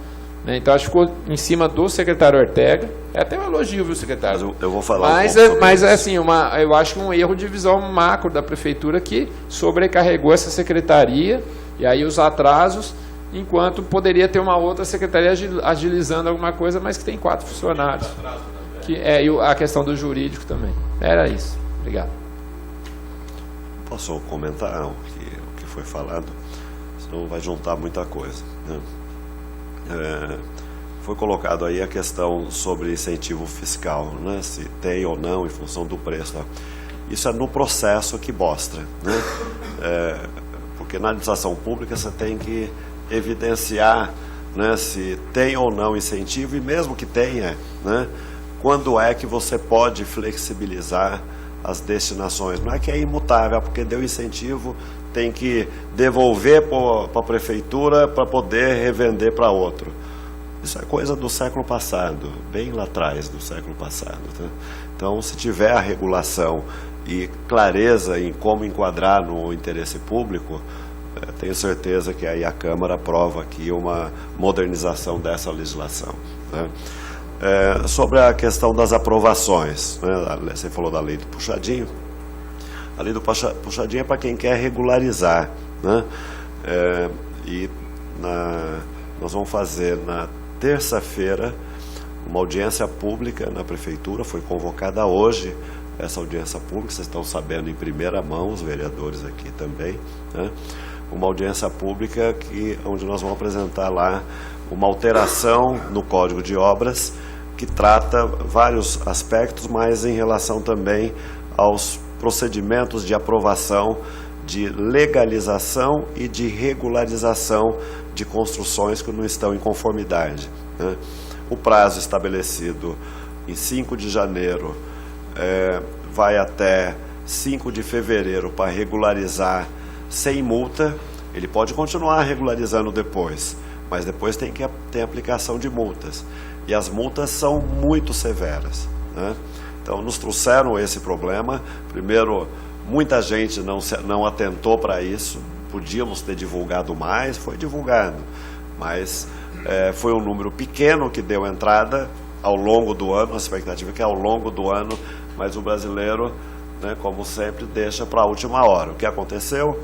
Então, acho que ficou em cima do secretário Ortega. É até um elogio, viu, secretário? Eu vou falar mas assim, eu acho que um erro de visão macro da prefeitura que sobrecarregou essa secretaria e aí os atrasos, enquanto poderia ter uma outra secretaria agilizando alguma coisa, mas que tem 4 funcionários. E a questão do jurídico também. Era isso. Obrigado. Posso comentar o que foi falado? Senão vai juntar muita coisa, né? Foi colocado aí a questão sobre incentivo fiscal, né? Se tem ou não em função do preço. Tá? Isso é no processo que mostra, né? Porque na administração pública você tem que evidenciar, né, se tem ou não incentivo, e mesmo que tenha, né, quando é que você pode flexibilizar as destinações. Não é que é imutável, porque deu incentivo, tem que devolver para a prefeitura para poder revender para outro. Isso é coisa do século passado, bem lá atrás do século passado. Tá? Então, se tiver a regulação e clareza em como enquadrar no interesse público, tenho certeza que aí a Câmara aprova aqui uma modernização dessa legislação. Tá? Sobre a questão das aprovações, né? Você falou da lei do puxadinho. A lei do puxadinho é para quem quer regularizar, né? Nós vamos fazer na terça-feira uma audiência pública na prefeitura. Foi convocada hoje essa audiência pública, vocês estão sabendo em primeira mão, os vereadores aqui também, né? Uma audiência pública onde nós vamos apresentar lá uma alteração no Código de Obras que trata vários aspectos, mas em relação também aos procedimentos de aprovação, de legalização e de regularização de construções que não estão em conformidade, né? O prazo estabelecido em 5 de janeiro vai até 5 de fevereiro para regularizar sem multa. Ele pode continuar regularizando depois, mas depois tem que ter aplicação de multas. E as multas são muito severas, né? Então, nos trouxeram esse problema. Primeiro, muita gente não atentou para isso. Podíamos ter divulgado mais, foi divulgado. Mas foi um número pequeno que deu entrada ao longo do ano. A expectativa é que ao longo do ano, mas o brasileiro, né, como sempre, deixa para a última hora. O que aconteceu?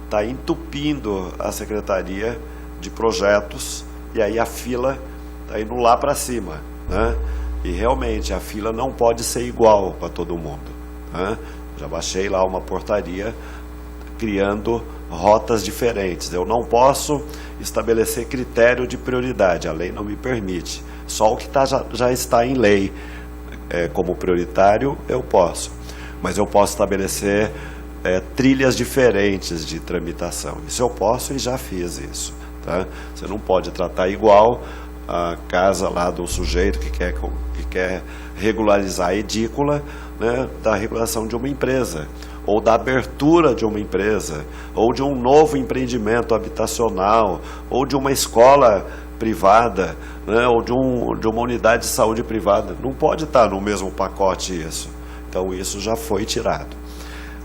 Está entupindo a Secretaria de Projetos, e aí a fila está indo lá para cima, né? E realmente a fila não pode ser igual para todo mundo, né? Já baixei lá uma portaria criando rotas diferentes. Eu não posso estabelecer critério de prioridade, a lei não me permite. Só o que já está em lei como prioritário eu posso. Mas eu posso estabelecer trilhas diferentes de tramitação. Isso eu posso e já fiz isso, tá? Você não pode tratar igual a casa lá do sujeito que quer regularizar a edícula, né, da regulação de uma empresa, ou da abertura de uma empresa, ou de um novo empreendimento habitacional, ou de uma escola privada, né, ou de uma unidade de saúde privada. Não pode estar no mesmo pacote isso. Então isso já foi tirado.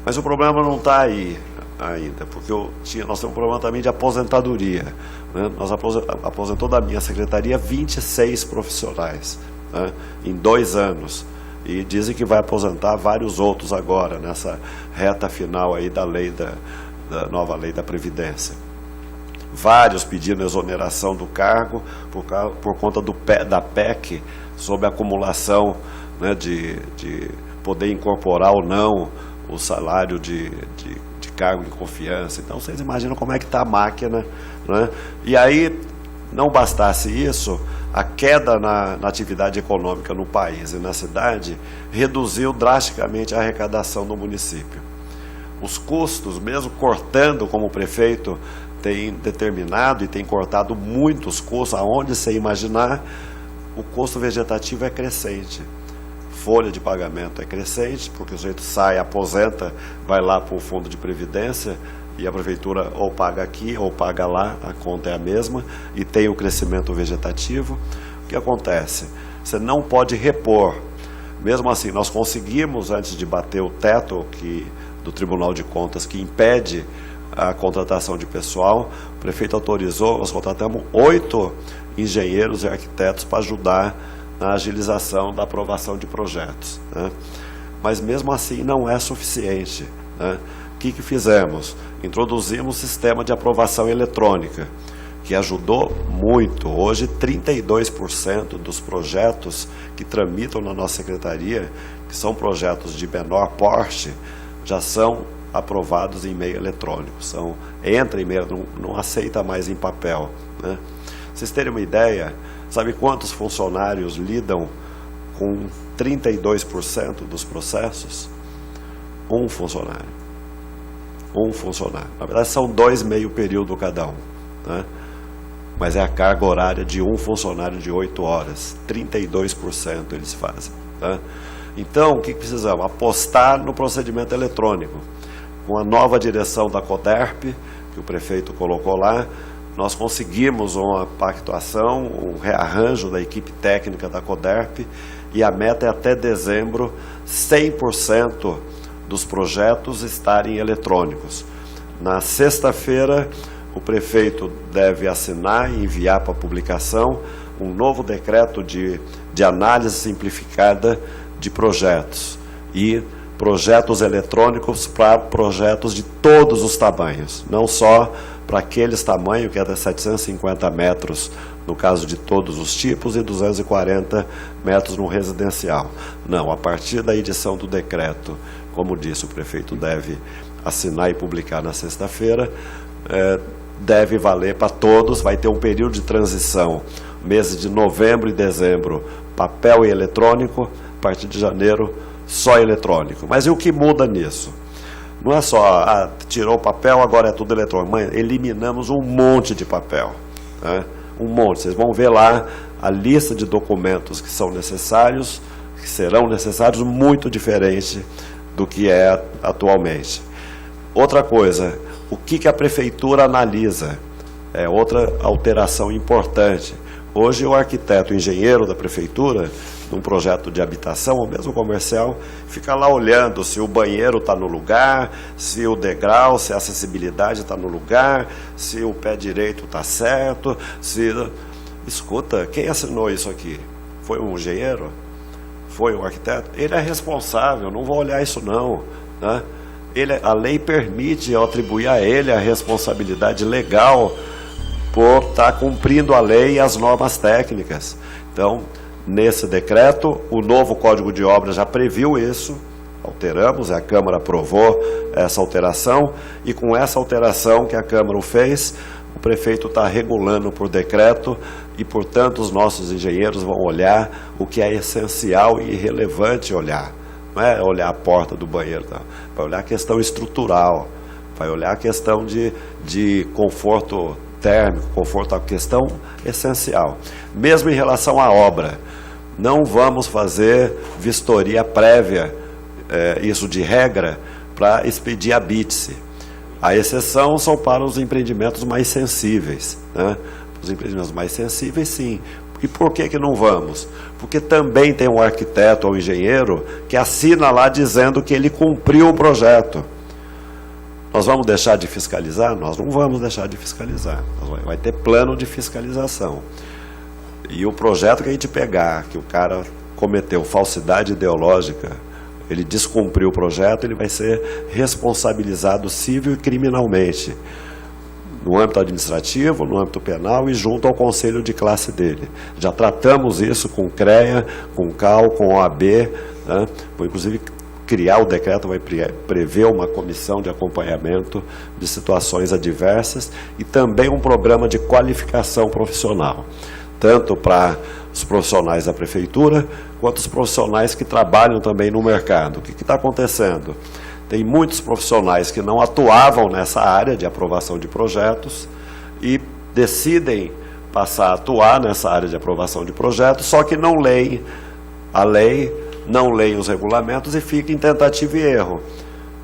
Mas o problema não está aí ainda, porque nós temos um problema também de aposentadoria, né? Nós aposentou da minha secretaria 26 profissionais, né, em 2 anos. E dizem que vai aposentar vários outros agora, nessa reta final aí da nova lei da Previdência. Vários pedindo exoneração do cargo por conta da PEC, sobre a acumulação, né, de poder incorporar ou não o salário de cargo de confiança. Então vocês imaginam como é que está a máquina, né? E aí, não bastasse isso, a queda na atividade econômica no país e na cidade reduziu drasticamente a arrecadação do município. Os custos, mesmo cortando, como o prefeito tem determinado e tem cortado muitos custos, aonde você imaginar, o custo vegetativo é crescente. Folha de pagamento é crescente, porque o sujeito sai, aposenta, vai lá para o fundo de previdência e a prefeitura ou paga aqui ou paga lá, a conta é a mesma, e tem o crescimento vegetativo. O que acontece? Você não pode repor. Mesmo assim, nós conseguimos, antes de bater o teto do Tribunal de Contas, que impede a contratação de pessoal, o prefeito autorizou, nós contratamos 8 engenheiros e arquitetos para ajudar na agilização da aprovação de projetos, né? Mas mesmo assim não é suficiente, né? O que fizemos? Introduzimos um sistema de aprovação eletrônica, que ajudou muito. Hoje 32% dos projetos que tramitam na nossa secretaria, que são projetos de menor porte, já são aprovados em meio eletrônico. Entra em meio, não aceita mais em papel, né? Vocês terem uma ideia, sabe quantos funcionários lidam com 32% dos processos? Um funcionário. Na verdade, são 2 meio período cada um, né? Mas é a carga horária de um funcionário de 8 horas. 32% eles fazem, tá? Então, o que precisamos? Apostar no procedimento eletrônico. Com a nova direção da CODERP, que o prefeito colocou lá, nós conseguimos uma pactuação, um rearranjo da equipe técnica da CODERP, e a meta é até dezembro 100% dos projetos estarem eletrônicos. Na sexta-feira, o prefeito deve assinar e enviar para publicação um novo decreto de análise simplificada de projetos e projetos eletrônicos para projetos de todos os tamanhos, não só para aqueles tamanhos que é de 750 metros, no caso de todos os tipos, e 240 metros no residencial. Não, a partir da edição do decreto, como disse, o prefeito deve assinar e publicar na sexta-feira, deve valer para todos, vai ter um período de transição, meses de novembro e dezembro, papel e eletrônico, a partir de janeiro, só eletrônico. Mas e o que muda nisso? Não é só, tirou o papel, agora é tudo eletrônico. Mas eliminamos um monte de papel, né? Um monte. Vocês vão ver lá a lista de documentos que são necessários, que serão necessários, muito diferente do que é atualmente. Outra coisa, o que a prefeitura analisa? É outra alteração importante. Hoje o arquiteto, o engenheiro da prefeitura, num projeto de habitação ou mesmo comercial, fica lá olhando se o banheiro está no lugar, se o degrau, se a acessibilidade está no lugar, se o pé direito está certo, se... Escuta, quem assinou isso aqui? Foi um engenheiro? Foi um arquiteto? Ele é responsável, não vou olhar isso não, né? A lei permite atribuir a ele a responsabilidade legal por estar cumprindo a lei e as normas técnicas. Então, nesse decreto, o novo Código de Obras já previu isso, alteramos, a Câmara aprovou essa alteração, e com essa alteração que a Câmara fez, o prefeito está regulando por decreto, e, portanto, os nossos engenheiros vão olhar o que é essencial e relevante olhar. Não é olhar a porta do banheiro, não. Vai olhar a questão estrutural, vai olhar a questão de conforto térmico, conforto, a questão essencial. Mesmo em relação à obra, não vamos fazer vistoria prévia, isso de regra, para expedir a BITSE. A exceção são para os empreendimentos mais sensíveis, né? Os empreendimentos mais sensíveis, sim. E por que não vamos? Porque também tem um arquiteto ou engenheiro que assina lá dizendo que ele cumpriu o projeto. Nós vamos deixar de fiscalizar? Nós não vamos deixar de fiscalizar. Vai ter plano de fiscalização. E o projeto que a gente pegar, que o cara cometeu falsidade ideológica, ele descumpriu o projeto, ele vai ser responsabilizado civil e criminalmente, no âmbito administrativo, no âmbito penal e junto ao conselho de classe dele. Já tratamos isso com o CREA, com o CAL, com a OAB, né? Vou inclusive criar o decreto, vai prever uma comissão de acompanhamento de situações adversas e também um programa de qualificação profissional, tanto para os profissionais da prefeitura, quanto os profissionais que trabalham também no mercado. O que está acontecendo? Tem muitos profissionais que não atuavam nessa área de aprovação de projetos e decidem passar a atuar nessa área de aprovação de projetos, só que não leem a lei, não leem os regulamentos e fica em tentativa e erro.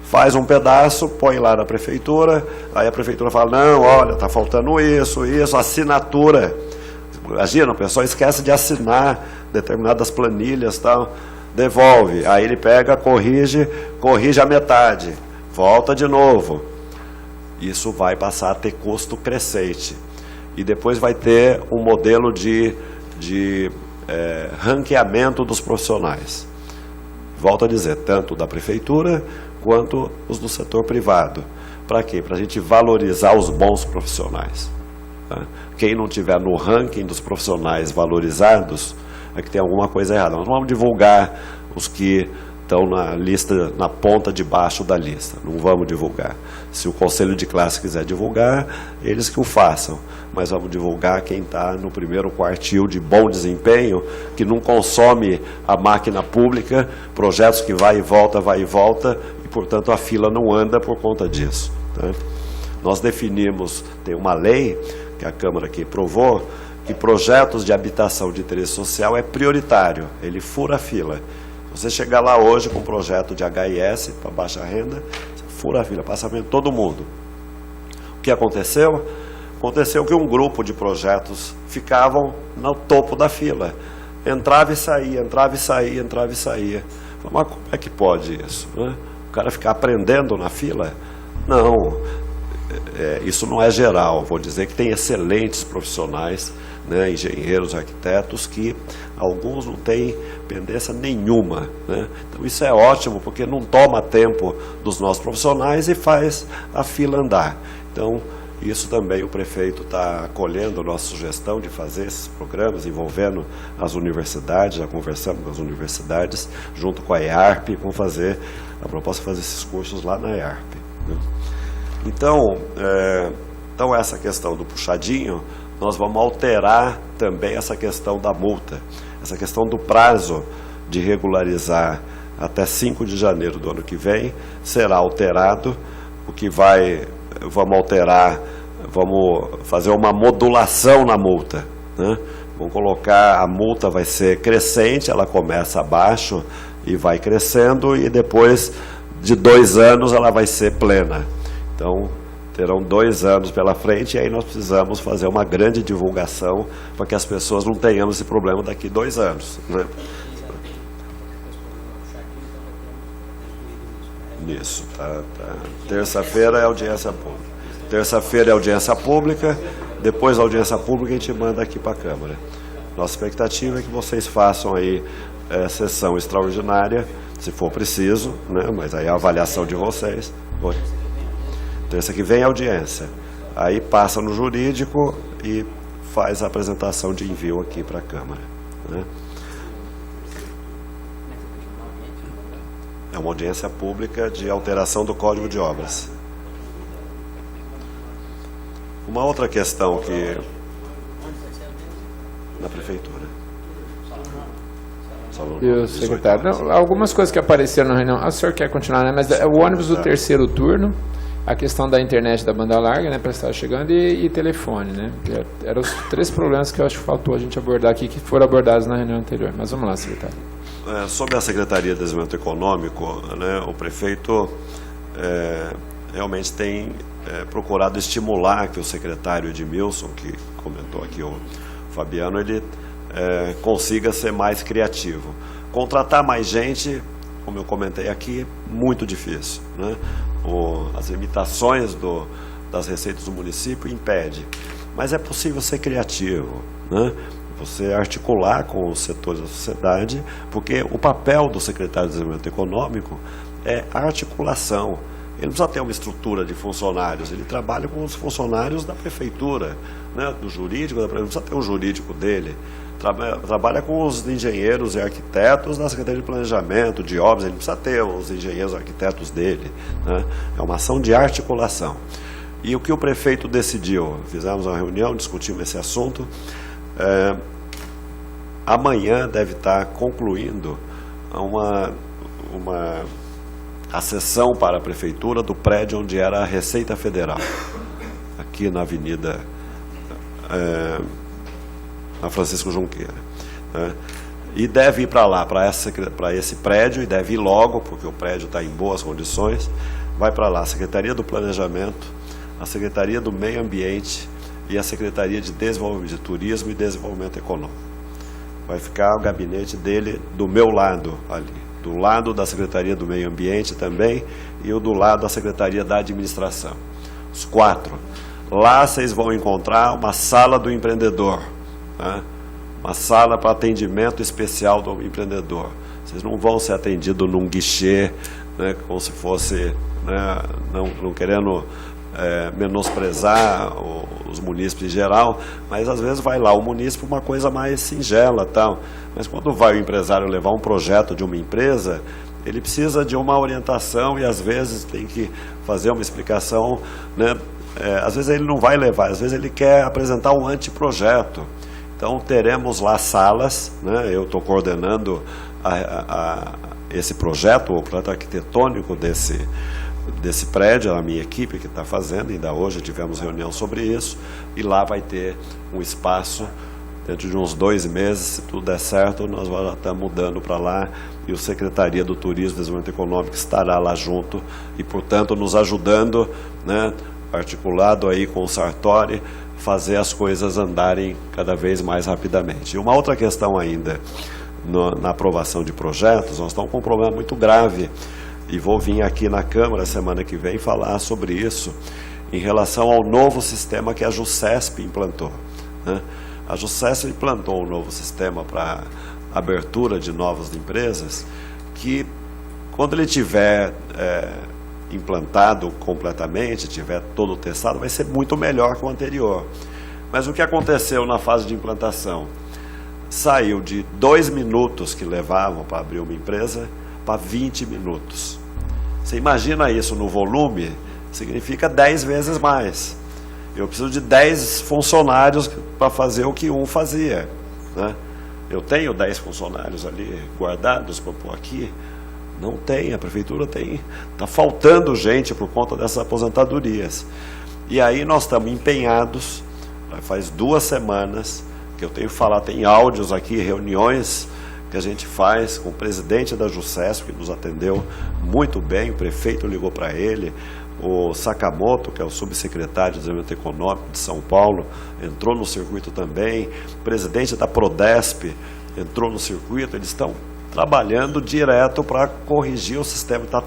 Faz um pedaço, põe lá na prefeitura, aí a prefeitura fala, não, olha, está faltando isso, assinatura. Imagina, o pessoal esquece de assinar determinadas planilhas, tal, devolve, aí ele pega, corrige a metade, volta de novo. Isso vai passar a ter custo crescente. E depois vai ter um modelo de ranqueamento dos profissionais. Volto a dizer, tanto da prefeitura quanto os do setor privado. Para quê? Para a gente valorizar os bons profissionais. Tá? Quem não tiver no ranking dos profissionais valorizados, é que tem alguma coisa errada. Nós não vamos divulgar os que estão na lista, na ponta de baixo da lista. Não vamos divulgar. Se o conselho de classe quiser divulgar, eles que o façam. Mas vamos divulgar quem está no primeiro quartil de bom desempenho, que não consome a máquina pública, projetos que vai e volta, e, portanto, a fila não anda por conta disso. Tá? Nós definimos, tem uma lei que a Câmara aqui aprovou, que projetos de habitação de interesse social é prioritário, ele fura a fila. Se você chegar lá hoje com um projeto de HIS para baixa renda, você fura a fila, passa vendo todo mundo. O que aconteceu? Aconteceu que um grupo de projetos ficavam no topo da fila. Entrava e saía, entrava e saía, entrava e saía. Mas como é que pode isso? Né? O cara ficar aprendendo na fila? Não, isso não é geral. Vou dizer que tem excelentes profissionais né, engenheiros, arquitetos, que alguns não têm pendência nenhuma, né? Então isso é ótimo, porque não toma tempo dos nossos profissionais e faz a fila andar. Então, isso também o prefeito está acolhendo a nossa sugestão de fazer esses programas envolvendo as universidades. Já conversamos com as universidades, junto com a EARP, vamos fazer a proposta de fazer esses cursos lá na EARP, né? Então, essa questão do puxadinho, nós vamos alterar também essa questão da multa, essa questão do prazo de regularizar até 5 de janeiro do ano que vem, será alterado, o que vamos alterar, vamos fazer uma modulação na multa, né? Vamos colocar, a multa vai ser crescente, ela começa abaixo e vai crescendo, e depois de 2 anos ela vai ser plena. Então, terão 2 anos pela frente, e aí nós precisamos fazer uma grande divulgação para que as pessoas não tenhamos esse problema daqui 2 anos, né? Isso, tá. Terça-feira é audiência pública. Terça-feira é audiência pública, depois da audiência pública a gente manda aqui para a Câmara. Nossa expectativa é que vocês façam aí sessão extraordinária, se for preciso, né? Mas aí a avaliação de vocês. Oi. Terça que vem é audiência. Aí passa no jurídico e faz a apresentação de envio aqui para a Câmara, né? É uma audiência pública de alteração do Código de Obras. Uma outra questão que... Na Prefeitura. E o secretário, não, algumas coisas que apareceram na reunião, o senhor quer continuar, né? Mas o ônibus do terceiro turno, a questão da internet da banda larga, né, para estar chegando, e telefone, né? Eram os 3 problemas que eu acho que faltou a gente abordar aqui, que foram abordados na reunião anterior. Mas vamos lá, secretário. Sobre a Secretaria de Desenvolvimento Econômico, né, o prefeito realmente tem procurado estimular que o secretário Edmilson, que comentou aqui o Fabiano, ele consiga ser mais criativo. Contratar mais gente, como eu comentei aqui, muito difícil, né? As limitações das receitas do município impedem, mas é possível ser criativo, né? Você articular com os setores da sociedade, porque o papel do secretário de Desenvolvimento Econômico é a articulação. Ele não precisa ter uma estrutura de funcionários, ele trabalha com os funcionários da prefeitura, né, do jurídico, não precisa ter um jurídico dele, trabalha com os engenheiros e arquitetos da Secretaria de Planejamento, de Obras, ele não precisa ter os engenheiros e arquitetos dele, né? É uma ação de articulação. E o que o prefeito decidiu? Fizemos uma reunião, discutimos esse assunto. Amanhã deve estar concluindo a sessão para a Prefeitura do prédio onde era a Receita Federal, aqui na Avenida na Francisco Junqueira, né? E deve ir para lá, para esse prédio, e deve ir logo, porque o prédio está em boas condições. Vai para lá a Secretaria do Planejamento, a Secretaria do Meio Ambiente e a Secretaria de Desenvolvimento de Turismo e Desenvolvimento Econômico. Vai ficar o gabinete dele do meu lado ali, do lado da Secretaria do Meio Ambiente também, e o do lado da Secretaria da Administração. Os 4. Lá vocês vão encontrar uma sala do empreendedor, né? Uma sala para atendimento especial do empreendedor. Vocês não vão ser atendidos num guichê, né, como se fosse, né, não querendo menosprezar os munícipes em geral, mas às vezes vai lá o munícipe uma coisa mais singela, tal. Mas quando vai o empresário levar um projeto de uma empresa, ele precisa de uma orientação e às vezes tem que fazer uma explicação, né? Às vezes ele não vai levar, às vezes ele quer apresentar um anteprojeto. Então teremos lá salas, né? Eu estou coordenando esse projeto, o projeto arquitetônico desse prédio, a minha equipe que está fazendo, ainda hoje tivemos reunião sobre isso, e lá vai ter um espaço, dentro de uns 2 meses, se tudo der certo, nós vamos estar mudando para lá, e o Secretaria do Turismo e Desenvolvimento Econômico estará lá junto, e portanto nos ajudando, né, articulado aí com o Sartori, fazer as coisas andarem cada vez mais rapidamente. E uma outra questão ainda, na aprovação de projetos, nós estamos com um problema muito grave, e vou vir aqui na Câmara semana que vem falar sobre isso, em relação ao novo sistema que a JUCESP implantou, né? A JUSESP implantou um novo sistema para abertura de novas empresas, que quando ele tiver implantado completamente, tiver todo testado, vai ser muito melhor que o anterior. Mas o que aconteceu na fase de implantação? Saiu de 2 minutos que levavam para abrir uma empresa para 20 minutos. Você imagina isso no volume? Significa 10 vezes mais. Eu preciso de 10 funcionários para fazer o que um fazia, né? Eu tenho 10 funcionários ali guardados para pôr aqui? Não tem, a prefeitura tem. Está faltando gente por conta dessas aposentadorias. E aí nós estamos empenhados, faz 2 semanas que eu tenho que falar, tem áudios aqui, reuniões que a gente faz com o presidente da JUSESP, que nos atendeu muito bem, o prefeito ligou para ele, o Sakamoto, que é o subsecretário de Desenvolvimento Econômico de São Paulo, entrou no circuito também, o presidente da Prodesp entrou no circuito, eles estão trabalhando direto para corrigir o sistema, está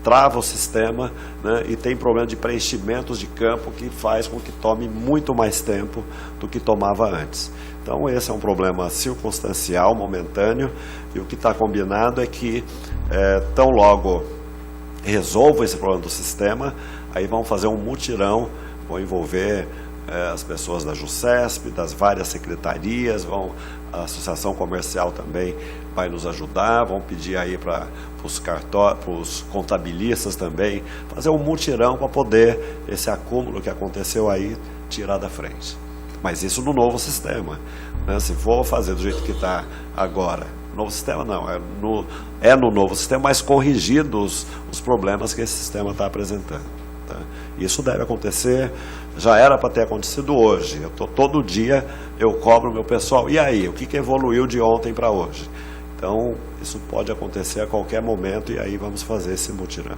trava o sistema, né, e tem problema de preenchimentos de campo que faz com que tome muito mais tempo do que tomava antes. Então esse é um problema circunstancial, momentâneo, e o que está combinado é que tão logo resolvam esse problema do sistema, aí vão fazer um mutirão, vão envolver as pessoas da JUSESP, das várias secretarias, a Associação Comercial também vai nos ajudar, vão pedir aí para os contabilistas também, fazer um mutirão para poder esse acúmulo que aconteceu aí tirar da frente. Mas isso no novo sistema, né? Se for fazer do jeito que está agora, novo sistema não, é no novo sistema, mas corrigindo os problemas que esse sistema está apresentando, tá? Isso deve acontecer, já era para ter acontecido hoje. Todo dia eu cobro o meu pessoal, e aí, o que evoluiu de ontem para hoje? Então, isso pode acontecer a qualquer momento, e aí vamos fazer esse mutirão.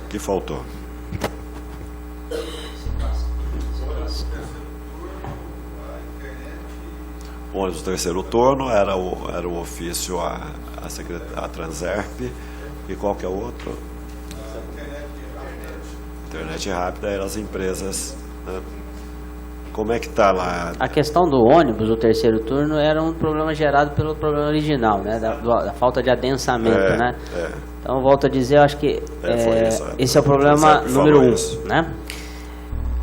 O que faltou? O ônibus do 3º turno era o ofício a Transerp, e qual que é o outro? Internet rápida eram as empresas, né? Como é que está lá? A questão do ônibus, o 3º turno, era um problema gerado pelo problema original, né? Da falta de adensamento, né? Então, volto a dizer, eu acho que esse é o problema número 1, né?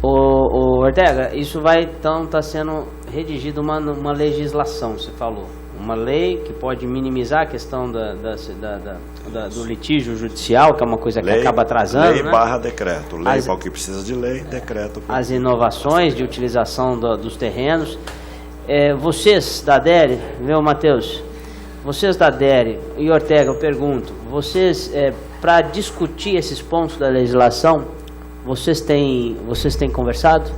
O Ortega, isso vai, então, está sendo redigida uma legislação, você falou. Uma lei que pode minimizar a questão do litígio judicial, que é uma coisa que acaba atrasando. Lei, né? Decreto. Lei para o que precisa de lei, decreto. As inovações de utilização dos terrenos. Vocês da DERE, viu, Matheus? Vocês da DERE e Ortega, eu pergunto, vocês, para discutir esses pontos da legislação, vocês têm conversado?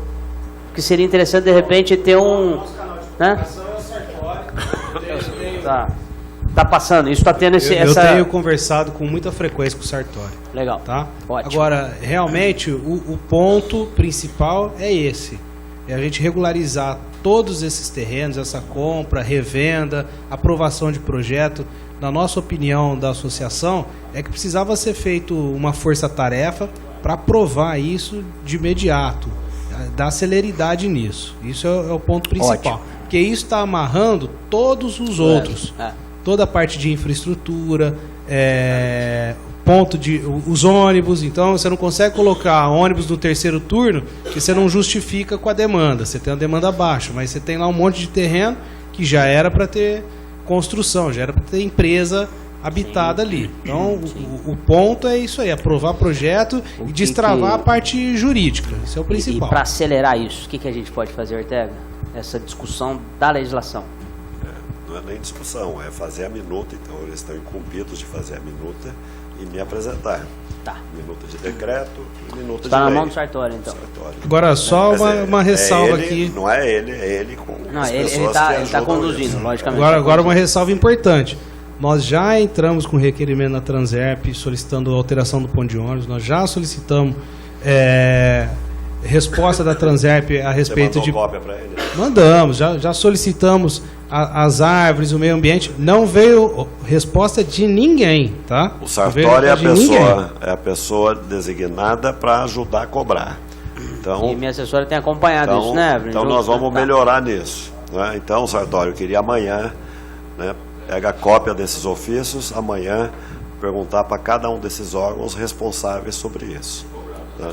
Porque seria interessante, de repente, ter né? Tá passando, isso está tendo eu tenho conversado com muita frequência com o Sartori. Legal. Tá? Ótimo. Agora, realmente, o ponto principal é esse. É a gente regularizar todos esses terrenos, essa compra, revenda, aprovação de projeto. Na nossa opinião da associação, é que precisava ser feito uma força-tarefa para aprovar isso de imediato, dar celeridade nisso. Isso é o ponto principal. Ótimo. Porque isso está amarrando todos os outros. Toda a parte de infraestrutura, os ônibus. Então, você não consegue colocar ônibus no 3º turno que você não justifica com a demanda. Você tem uma demanda baixa, mas você tem lá um monte de terreno que já era para ter construção, já era para ter empresa habitada ali. Então, o ponto é isso aí, aprovar projeto e destravar a parte jurídica. Isso é o principal. E para acelerar isso, o que a gente pode fazer, Ortega? Essa discussão da legislação. Não é nem discussão, é fazer a minuta. Então, eles estão incumbidos de fazer a minuta e me apresentar. Tá. Minuta de decreto e minuta de lei. Está na mão do Sartori, então. Agora, só uma ressalva aqui. Não é ele com as pessoas ele está conduzindo, isso. logicamente. Agora uma ressalva importante. Nós já entramos com requerimento na Transerp solicitando alteração do ponto de ônibus. Nós já solicitamos resposta da Transerp a respeito Você de... mandou cópia para ele? Mandamos, já solicitamos as árvores, o meio ambiente. Não veio resposta de ninguém, tá? O Sartori é a pessoa designada para ajudar a cobrar. Então, E minha assessora tem acompanhado isso, né, Evelyn? Então nós vamos melhorar nisso. Né? Então, Sartori, eu queria amanhã, né, pega a cópia desses ofícios, amanhã perguntar para cada um desses órgãos responsáveis sobre isso. Né?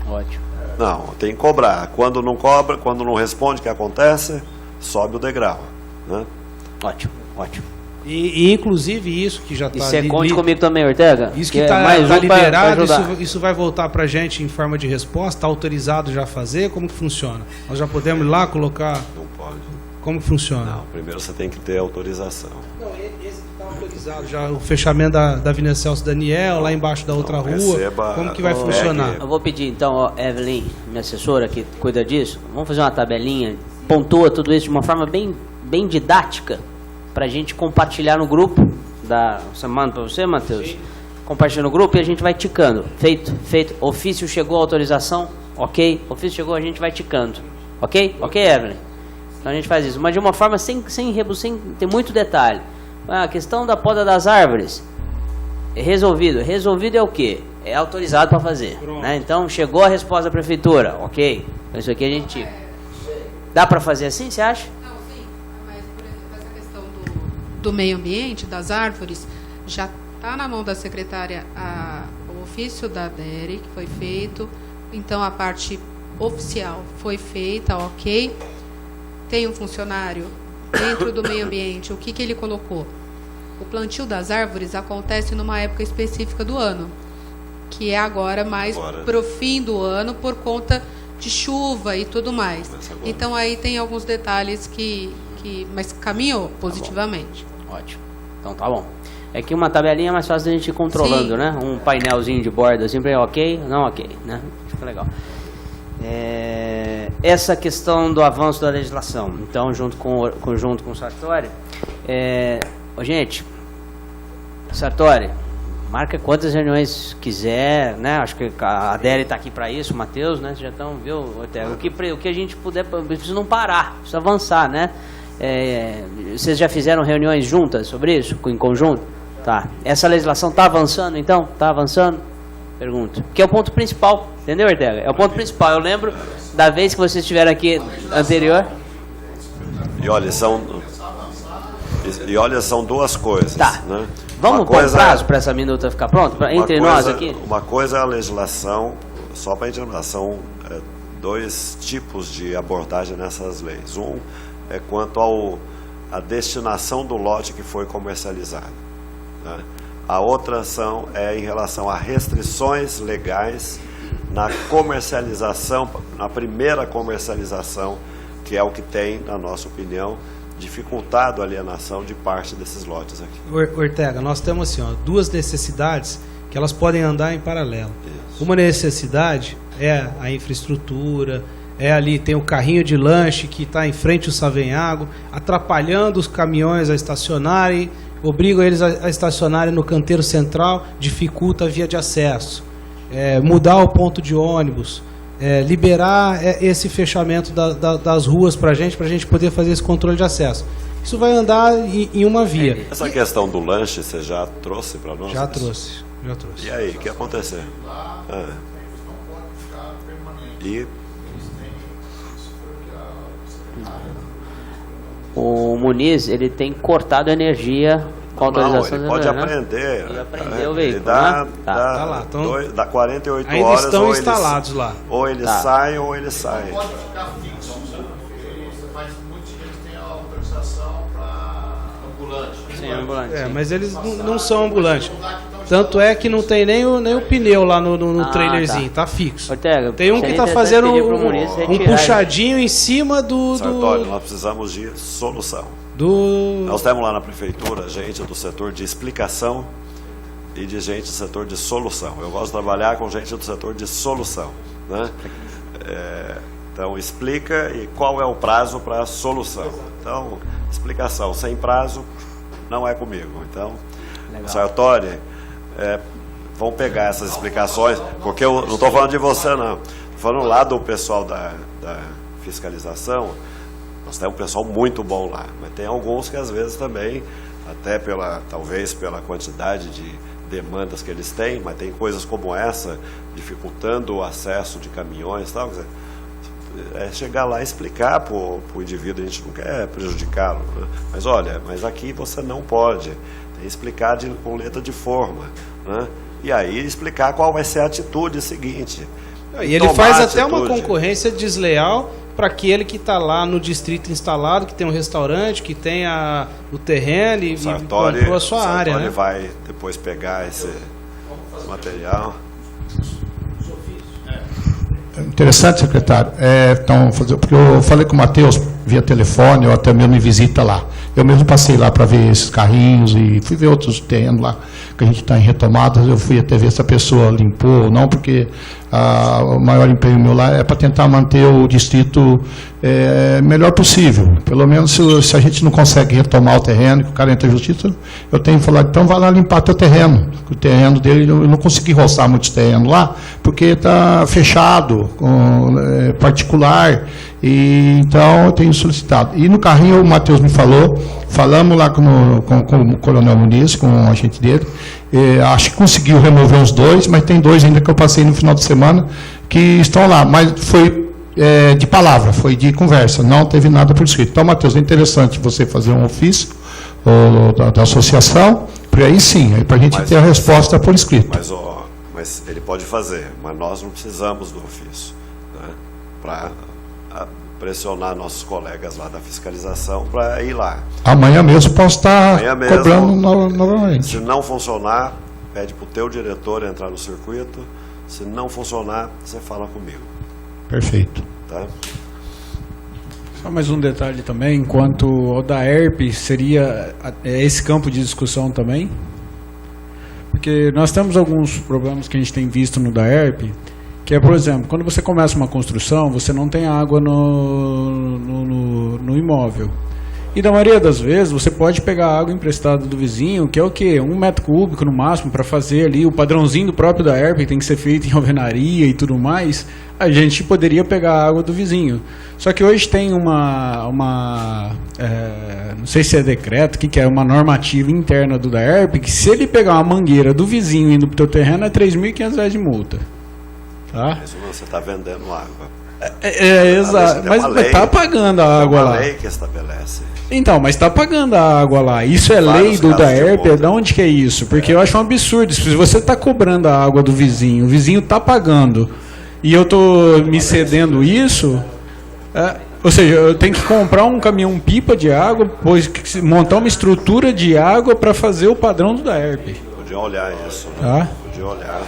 Ótimo. Não, tem que cobrar. Quando não cobra, quando não responde, o que acontece? Sobe o degrau. Né? Ótimo, ótimo. E inclusive isso que já E está... você conte comigo também, Ortega? Isso que é está mais um pra liberado, ajudar. isso vai voltar para a gente em forma de resposta? Está autorizado já a fazer? Como que funciona? Nós já podemos ir lá colocar... Não pode. Como que funciona? Não, primeiro você tem que ter autorização. Não, esse está autorizado já, o fechamento da Avenida Celso Daniel, lá embaixo da outra rua. receba- Como que vai Ô, funcionar? Eu vou pedir então, ó, Evelyn, minha assessora que cuida disso, vamos fazer uma tabelinha, pontua tudo isso de uma forma bem didática, para a gente compartilhar no grupo. Você manda para você, Matheus? Compartilha no grupo e a gente vai ticando. Feito. Ofício chegou, autorização, ok. Ofício chegou, a gente vai ticando. Ok? Ok, Evelyn? Então a gente faz isso, mas de uma forma sem ter muito detalhe. A questão da poda das árvores é resolvido. Resolvido é o quê? É autorizado para fazer. Né? Então chegou a resposta da prefeitura, ok. Então, isso aqui a gente... Dá para fazer assim, você acha? Não, sim, mas por exemplo, essa questão do meio ambiente, das árvores, já está na mão da secretária o ofício da DERE, que foi feito, então a parte oficial foi feita, ok. Tem um funcionário dentro do meio ambiente, o que ele colocou? O plantio das árvores acontece numa época específica do ano, que é agora mais para o fim do ano, por conta de chuva e tudo mais. Então aí tem alguns detalhes mas caminhou positivamente. Ótimo. Então tá bom. É que uma tabelinha é mais fácil da gente ir controlando, Sim. né? Um painelzinho de borda, sempre é ok, não ok, né? Fica legal. Essa questão do avanço da legislação, então, junto com o Sartori, gente, Sartori, marca quantas reuniões quiser, né? Acho que a Adélia está aqui para isso, o Matheus, né? Vocês já estão, viu, Ortega? O que a gente puder, precisa não parar, precisa avançar, né? Vocês já fizeram reuniões juntas sobre isso, em conjunto? Tá. Essa legislação está avançando, então? Está avançando? Pergunto. Que é o ponto principal, entendeu, Ortega? É o ponto principal. Eu lembro da vez que vocês estiveram aqui anterior. E olha, são duas coisas. Tá. Né? Vamos pôr um prazo para essa minuta ficar pronta? Entre nós aqui? Uma coisa é a legislação, só para entender, são dois tipos de abordagem nessas leis. Um é quanto à destinação do lote que foi comercializado. Né? A outra ação é em relação a restrições legais na comercialização, na primeira comercialização, que é o que tem, na nossa opinião, dificultado a alienação de parte desses lotes aqui. Ortega, nós temos assim, duas necessidades que elas podem andar em paralelo. Isso. Uma necessidade é a infraestrutura, ali tem o carrinho de lanche que está em frente ao Savenhago, atrapalhando os caminhões a estacionarem, obrigam eles a estacionarem no canteiro central, dificulta a via de acesso. Mudar o ponto de ônibus, liberar esse fechamento das ruas para a gente poder fazer esse controle de acesso. Isso vai andar em uma via. Essa questão do lanche você já trouxe para nós? Já trouxe. E aí, o que aconteceu? O Muniz, ele tem cortado energia com autorização. Não, ele pode né? aprender. Ele aprendeu o veículo, dá, né? Tá lá, dá 48 ainda horas. estão instalados lá. Ou ele sai ou ele sai. Pode ficar fixo, mas muitos deles têm a autorização para ambulante. Sim, ambulante. Mas eles não são ambulantes. Tanto é que não tem nem o pneu lá no trailerzinho, tá fixo. Ortega, tem um que tá fazendo um puxadinho em cima Sartori, nós precisamos de solução. Nós temos lá na prefeitura gente do setor de explicação e de gente do setor de solução. Eu gosto de trabalhar com gente do setor de solução, né? Então explica e qual é o prazo para a solução. Então, explicação sem prazo não é comigo. Então, Sartori, vão pegar essas explicações, porque eu não estou falando de você não. Falando lá do pessoal da fiscalização, nós temos um pessoal muito bom lá, mas tem alguns que às vezes também, até talvez pela quantidade de demandas que eles têm, mas tem coisas como essa, dificultando o acesso de caminhões e tal, quer dizer, é chegar lá e explicar para o indivíduo, a gente não quer prejudicá-lo, né? Mas olha, mas aqui você não pode, tem que explicar com letra de forma, né? E aí explicar qual vai ser a atitude seguinte. E ele faz até uma concorrência desleal para aquele que está lá no distrito instalado, que tem um restaurante, que tem o terreno e comprou a sua área. Né? Ele vai depois pegar esse material. Interessante, secretário. Porque eu falei com o Matheus via telefone, ou até mesmo em visita lá. Eu mesmo passei lá para ver esses carrinhos e fui ver outros terrenos lá que a gente está em retomadas. Eu fui até ver se a pessoa limpou ou não, porque o maior empenho meu lá é para tentar manter o distrito melhor possível. Pelo menos se a gente não consegue retomar o terreno, que o cara entra em justiça, eu tenho que falar, então vai lá limpar teu terreno. O terreno dele, eu não consegui roçar muitos terrenos lá, porque está fechado, particular, e então eu tenho solicitado. E no carrinho o Matheus me falou, falamos lá com o Coronel Muniz, com o agente dele, acho que conseguiu remover uns 2, mas tem 2 ainda que eu passei no final de semana, que estão lá, mas foi de palavra, foi de conversa, não teve nada por escrito. Então, Matheus, é interessante você fazer um ofício da associação, para aí sim, para a gente ter a resposta por escrito. Mas ele pode fazer, mas nós não precisamos do ofício, né, para pressionar nossos colegas lá da fiscalização para ir lá. Amanhã mesmo posso estar cobrando novamente. Se não funcionar, pede para o teu diretor entrar no circuito. Se não funcionar, você fala comigo. Perfeito. Tá? Só mais um detalhe também, enquanto o da ERP seria esse campo de discussão também, porque nós temos alguns problemas que a gente tem visto no da ERP, que é, por exemplo, quando você começa uma construção, você não tem água no imóvel. E da maioria das vezes, você pode pegar água emprestada do vizinho, que é o quê? 1 metro cúbico no máximo, para fazer ali o padrãozinho do próprio da ERP, que tem que ser feito em alvenaria e tudo mais. A gente poderia pegar a água do vizinho. Só que hoje tem não sei se é decreto, o que é, uma normativa interna do da ERP, que se ele pegar uma mangueira do vizinho indo para o teu terreno, é R$ 3.500 de multa. Tá? Isso você está vendendo água. Exato. Mas está pagando a água lá. É uma lei que estabelece. Então, mas está pagando a água lá. Isso é lei do da ERP? De onde que é isso? Porque eu acho um absurdo. Se você está cobrando a água do vizinho, o vizinho está pagando, e eu estou me cedendo isso, ou seja, eu tenho que comprar um caminhão-pipa de água, montar uma estrutura de água para fazer o padrão do da ERP. Podia olhar isso, né? Tá? Podia olhar.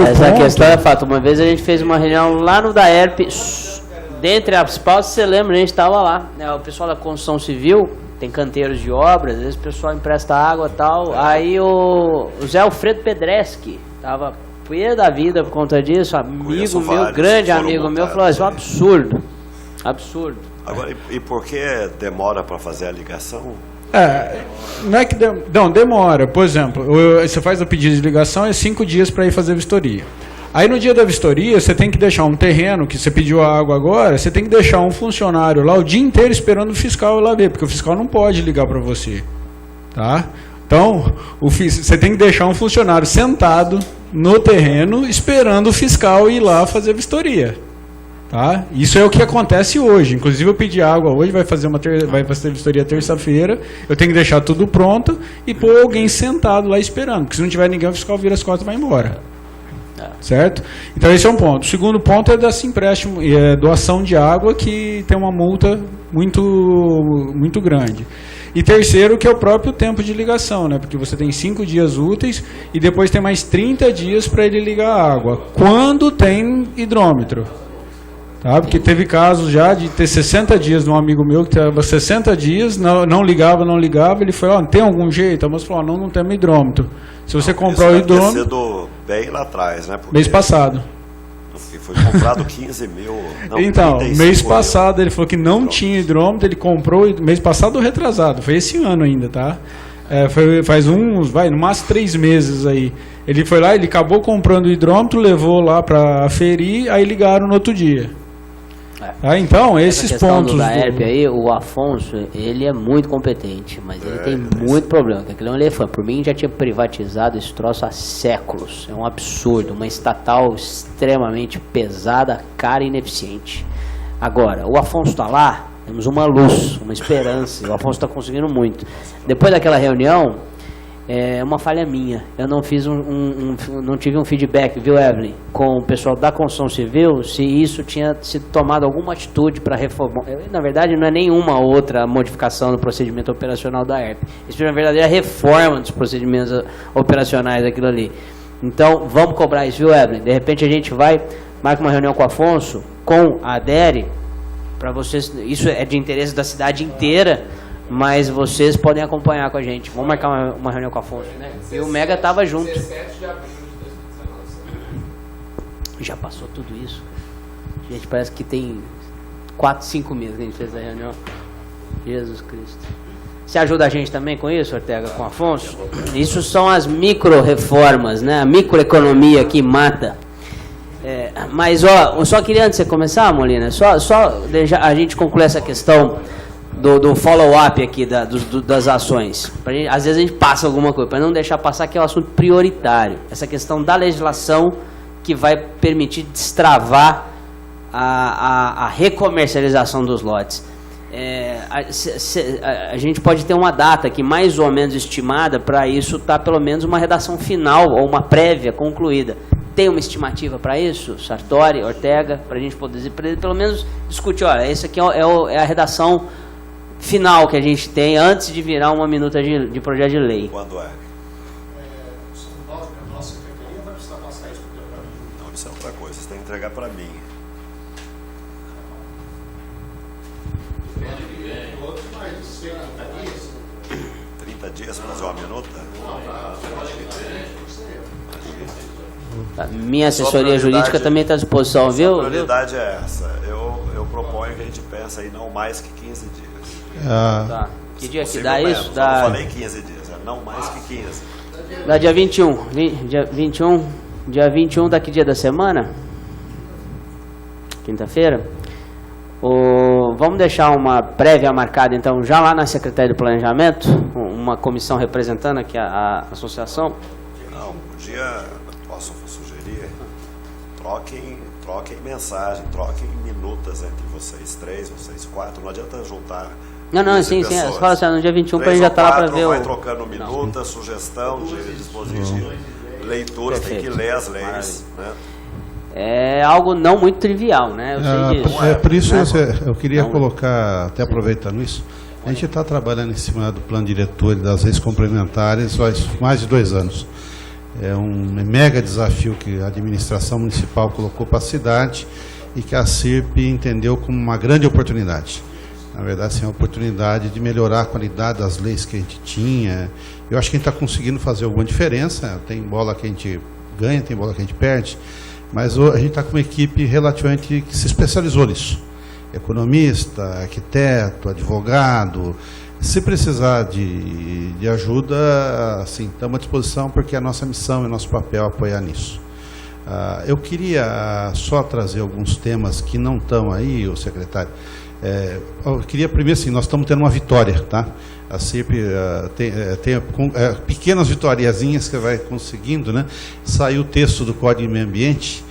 Essa questão é fato. Uma vez a gente fez uma reunião lá no da ERP, dentre as pautas, você lembra, a gente estava lá, né, o pessoal da construção civil, tem canteiros de obras, às vezes o pessoal empresta água e tal, aí o Zé Alfredo Pedreschi estava pé da vida por conta disso, amigo meu, grande amigo meu, falou, isso é um absurdo. Agora, e por que demora para fazer a ligação? Não é que não demora. Por exemplo, você faz o pedido de ligação, é 5 dias para ir fazer a vistoria. Aí no dia da vistoria, você tem que deixar um terreno, que você pediu a água agora, você tem que deixar um funcionário lá o dia inteiro esperando o fiscal ir lá ver, porque o fiscal não pode ligar para você. Tá? Então, você tem que deixar um funcionário sentado no terreno, esperando o fiscal ir lá fazer a vistoria. Tá? Isso é o que acontece hoje. Inclusive eu pedi água hoje, vai fazer a vistoria terça-feira, eu tenho que deixar tudo pronto e pôr alguém sentado lá esperando, porque se não tiver ninguém, o fiscal vira as costas e vai embora. Certo? Então esse é um ponto. O segundo ponto é desse empréstimo, doação de água, que tem uma multa muito grande. E terceiro, que é o próprio tempo de ligação, né? Porque você tem 5 dias úteis e depois tem mais 30 dias para ele ligar a água, quando tem hidrômetro. Tá? Porque teve casos já de ter 60 dias de um amigo meu que estava 60 dias, não ligava, ele foi, tem algum jeito? A moça falou, não temos hidrômetro. Se você comprar o hidrômetro... Isso deve ter sido bem lá atrás, né? Porque mês passado. Foi comprado 15 mil... Não, então, mês passado ele falou que não tinha hidrômetro, ele comprou, mês passado ou retrasado, foi esse ano ainda, tá? Faz no máximo 3 meses aí. Ele foi lá, ele acabou comprando o hidrômetro, levou lá para aferir, aí ligaram no outro dia. Então, esses pontos... da ERP aí, o Afonso, ele é muito competente, mas ele tem muito problema, porque aquele é um elefante. Por mim, já tinha privatizado esse troço há séculos. É um absurdo, uma estatal extremamente pesada, cara e ineficiente. Agora, o Afonso está lá, temos uma luz, uma esperança, o Afonso está conseguindo muito. Depois daquela reunião, é uma falha minha. Eu não fiz não tive um feedback, viu, Evelyn, com o pessoal da construção civil, se isso tinha sido tomado alguma atitude para reformar. Na verdade, não é nenhuma outra modificação do procedimento operacional da ERP. Isso é uma verdadeira reforma dos procedimentos operacionais daquilo ali. Então, vamos cobrar isso, viu, Evelyn? De repente a gente marca uma reunião com o Afonso, com a ADERE, para vocês. Isso é de interesse da cidade inteira, mas vocês podem acompanhar com a gente. Vamos marcar uma reunião com o Afonso, né? E o Mega estava junto. 17 de abril de 2019. Já passou tudo isso. Gente, parece que tem 4, 5 meses que a gente fez a reunião. Jesus Cristo. Você ajuda a gente também com isso, Ortega, com o Afonso? Isso são as micro-reformas, né? A microeconomia que mata. Mas, eu só queria, antes de você começar, Molina, só deixar a gente concluir essa questão do follow-up aqui das ações. Às vezes a gente passa alguma coisa, para não deixar passar, que é um assunto prioritário. Essa questão da legislação que vai permitir destravar a recomercialização dos lotes. A gente pode ter uma data aqui mais ou menos estimada para isso estar pelo menos uma redação final ou uma prévia concluída. Tem uma estimativa para isso, Sartori, Ortega, para a gente poder pelo menos discutir, olha, isso aqui é a redação final que a gente tem antes de virar uma minuta de projeto de lei. Quando é? Nossa secretaria vai precisar passar isso para mim. Não, isso é outra coisa, você tem que entregar para mim. Outros mais de 30 dias. 30 dias para fazer uma minuta? Minha assessoria jurídica também está à disposição, viu? A prioridade é essa. Eu proponho que a gente pense aí não mais que 15 dias. Tá. Que dia que dá isso? Eu não falei 15 dias, não mais que 15. Dá dia 21. Dia 21 daqui dia da semana? Quinta-feira? Vamos deixar uma prévia marcada, então, já lá na Secretaria de Planejamento, uma comissão representando aqui a associação? Não, posso sugerir, troquem mensagem, troquem minutas entre vocês 3, vocês 4, não adianta juntar. Não, sim, fala assim, no dia 21 para a gente já estar lá para ver vai trocando minuta, sugestão de dispositivo, leitura, tem que ler as leis, né? É algo não muito trivial, né? Eu sei disso. Por isso eu queria colocar, até aproveitando isso, a gente está trabalhando em cima do plano diretor e das leis complementares há mais de 2 anos. É um mega desafio que a administração municipal colocou para a cidade e que a CIRP entendeu como uma grande oportunidade. Na verdade, sim, é uma oportunidade de melhorar a qualidade das leis que a gente tinha. Eu acho que a gente está conseguindo fazer alguma diferença. Tem bola que a gente ganha, tem bola que a gente perde. Mas a gente está com uma equipe relativamente que se especializou nisso. Economista, arquiteto, advogado. Se precisar de ajuda, assim, estamos à disposição, porque a nossa missão e nosso papel é apoiar nisso. Eu queria só trazer alguns temas que não estão aí, o secretário. Eu queria primeiro, assim, nós estamos tendo uma vitória, tá? A CIRP tem pequenas vitoriazinhas que vai conseguindo, né? Saiu o texto do Código de Meio Ambiente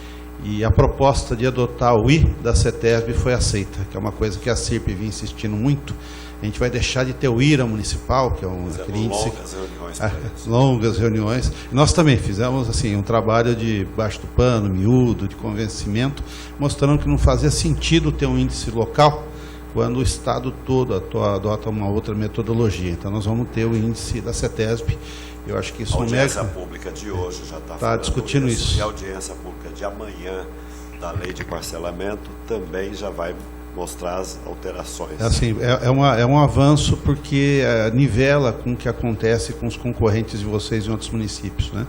e a proposta de adotar o I da CETESB foi aceita, que é uma coisa que a CIRP vinha insistindo muito. A gente vai deixar de ter o IRA municipal, que é aquele índice... Longas reuniões para isso. Longas reuniões. Nós também fizemos assim, um trabalho de baixo do pano, miúdo, de convencimento, mostrando que não fazia sentido ter um índice local quando o Estado todo adota uma outra metodologia. Então, nós vamos ter o índice da CETESB. Eu acho que isso a audiência pública de hoje já está discutindo isso. E a audiência pública de amanhã da lei de parcelamento também já vai mostrar as alterações. Assim, é um avanço porque nivela com o que acontece com os concorrentes de vocês em outros municípios, né?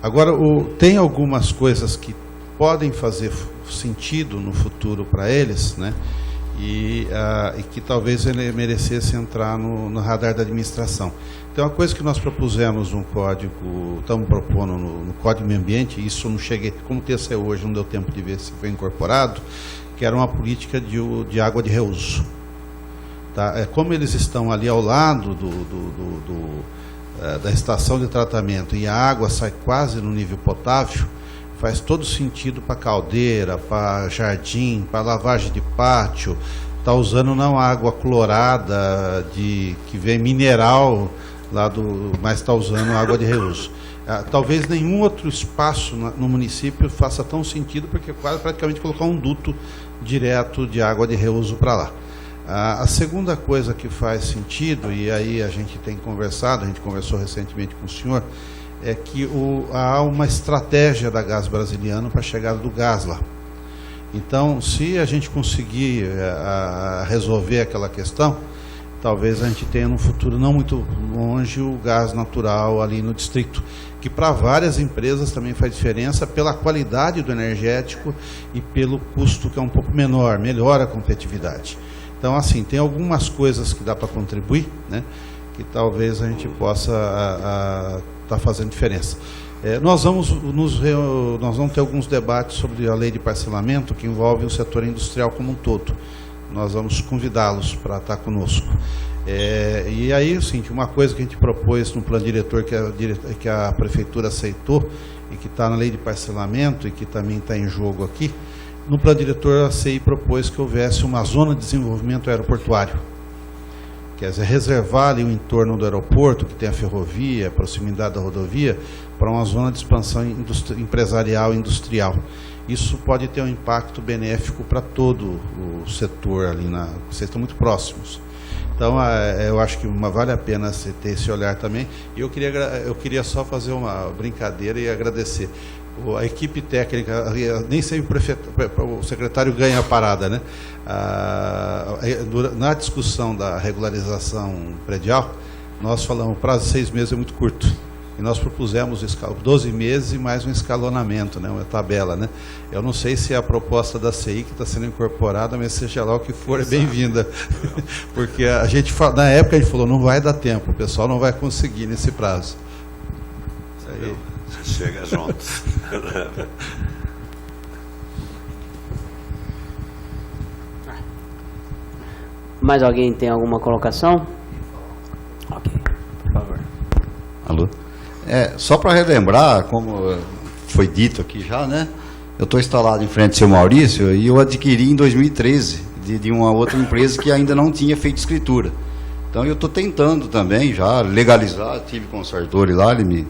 Agora, tem algumas coisas que podem fazer sentido no futuro para eles, né? e que talvez ele merecesse entrar no radar da administração. Então, a coisa que nós propusemos no código, estamos propondo no Código do Meio Ambiente, isso não cheguei, como o texto é hoje, não deu tempo de ver se foi incorporado, que era uma política de água de reuso. Tá? Como eles estão ali ao lado da estação de tratamento e a água sai quase no nível potável, faz todo sentido para caldeira, para jardim, para lavagem de pátio. Está usando não água clorada que vem mineral lá mas está usando água de reuso. Talvez nenhum outro espaço no município faça tão sentido, porque quase praticamente colocar um duto direto de água de reuso para lá. A segunda coisa que faz sentido, e aí a gente tem conversado, a gente conversou recentemente com o senhor, é que há uma estratégia da Gás Brasiliano para a chegada do gás lá. Então, se a gente conseguir resolver aquela questão, talvez a gente tenha num futuro não muito longe o gás natural ali no distrito, que para várias empresas também faz diferença pela qualidade do energético e pelo custo que é um pouco menor, melhora a competitividade. Então, assim, tem algumas coisas que dá para contribuir, né, que talvez a gente possa estar fazendo diferença. Nós vamos ter alguns debates sobre a lei de parcelamento que envolve o setor industrial como um todo. Nós vamos convidá-los para estar conosco. E aí, assim, uma coisa que a gente propôs no plano diretor que a prefeitura aceitou e que está na lei de parcelamento e que também está em jogo aqui, no plano diretor a CI propôs que houvesse uma zona de desenvolvimento aeroportuário. Quer dizer, reservar ali o entorno do aeroporto, que tem a ferrovia, a proximidade da rodovia, para uma zona de expansão empresarial e industrial. Isso pode ter um impacto benéfico para todo o setor ali, vocês estão muito próximos. Então, eu acho que vale a pena ter esse olhar também. E eu queria só fazer uma brincadeira e agradecer. A equipe técnica, nem sempre o secretário ganha a parada, né? Na discussão da regularização predial, nós falamos, o prazo de 6 meses é muito curto. E nós propusemos 12 meses e mais um escalonamento, né, uma tabela, né? Eu não sei se é a proposta da CI que está sendo incorporada, mas seja lá o que for, é bem-vinda. Porque a gente, na época a gente falou, não vai dar tempo, o pessoal não vai conseguir nesse prazo. Isso aí. Chega juntos. Mais alguém tem alguma colocação? Ok, por favor. Alô? Só para relembrar, como foi dito aqui já, né? Eu estou instalado em frente ao seu Maurício e eu adquiri em 2013 de uma outra empresa que ainda não tinha feito escritura. Então eu estou tentando também já legalizar, tive com o Sartori lá, ele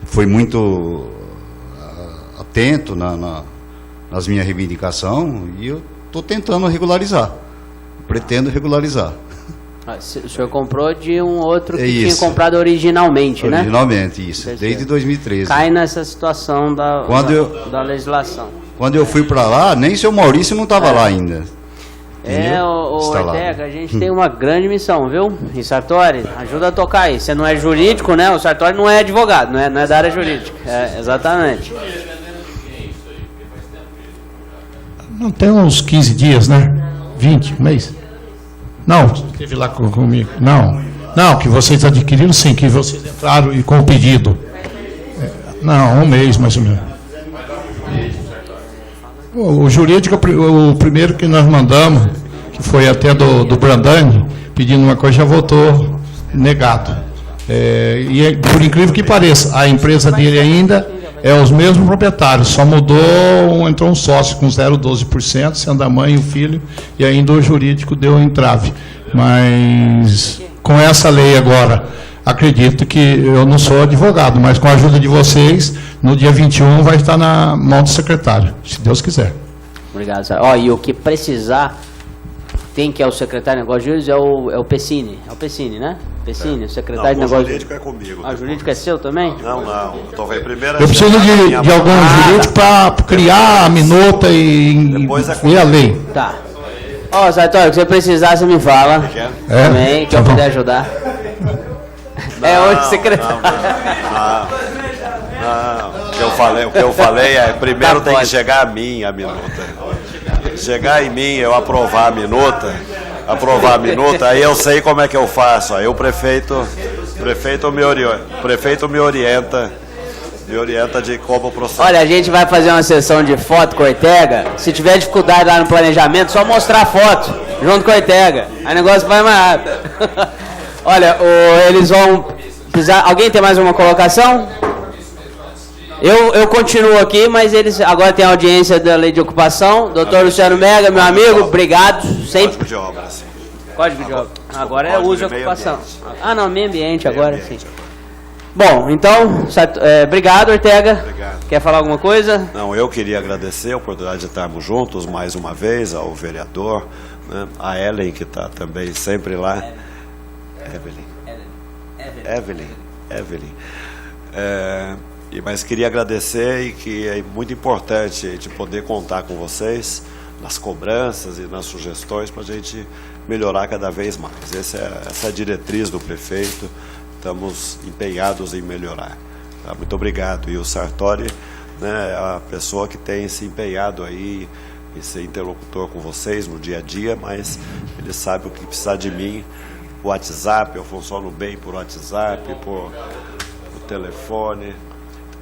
foi muito atento nas minhas reivindicações e eu estou tentando regularizar, pretendo regularizar. O senhor comprou de um outro que tinha comprado originalmente, né? Originalmente, isso, desde 2013. Cai nessa situação da legislação. Quando eu fui para lá, nem o seu Maurício não estava lá ainda. Ortega, a gente tem uma grande missão, viu? E Sartori, ajuda a tocar aí. Você não é jurídico, né? O Sartori não é advogado, não é da área jurídica. Exatamente. Não tem uns 15 dias, né? 20, um mês? Não, esteve lá comigo. Não, que vocês adquiriram sim, que vocês entraram e com o pedido. Não, um mês mais ou menos. O jurídico, o primeiro que nós mandamos, que foi até do Brandani, pedindo uma coisa, já votou negado. E por incrível que pareça, a empresa dele ainda é os mesmos proprietários, só mudou, entrou um sócio com 0,12%, sendo a mãe e o filho, e ainda o jurídico deu um entrave. Mas com essa lei agora, acredito que eu não sou advogado, mas com a ajuda de vocês, no dia 21 vai estar na mão do secretário, se Deus quiser. Obrigado, senhor. E o que precisar, quem que é o secretário de Negócios é o Pessini. É o Pessini, né? Pessini, o secretário de Negócios. O jurídico é comigo. O jurídico é seu também? Não. Eu preciso de algum jurídico para criar a minuta e a lei. Tá. Sartori, se você precisar, você me fala. Também, que eu puder ajudar. Hoje secretário. Não, o que eu falei é, primeiro tem que chegar a mim a minuta. Chegar em mim, eu aprovar a minuta, aí eu sei como é que eu faço. Aí o prefeito me orienta de como proceder. Olha, a gente vai fazer uma sessão de foto com o Ortega. Se tiver dificuldade lá no planejamento, só mostrar a foto junto com o Ortega. Aí o negócio vai mais rápido. Olha, eles vão precisar... Alguém tem mais uma colocação? Eu continuo aqui, mas eles agora tem a audiência da lei de ocupação. Doutor Luciano Mega, meu amigo, obrigado. Sempre... Código de obra, sim. Código de obra. Agora é uso de ocupação. Ambiente. Não, meio ambiente agora, sim. Bom, então, obrigado, Ortega. Obrigado. Quer falar alguma coisa? Não, eu queria agradecer a oportunidade de estarmos juntos mais uma vez, ao vereador, né, a Ellen, que está também sempre lá. Evelyn. Mas queria agradecer e que é muito importante de poder contar com vocês nas cobranças e nas sugestões para a gente melhorar cada vez mais. Essa é a diretriz do prefeito, estamos empenhados em melhorar. Tá? Muito obrigado. E o Sartori, né, é a pessoa que tem se empenhado aí em ser interlocutor com vocês no dia a dia, mas ele sabe o que precisar de mim. O WhatsApp, eu funciono bem por WhatsApp, por telefone.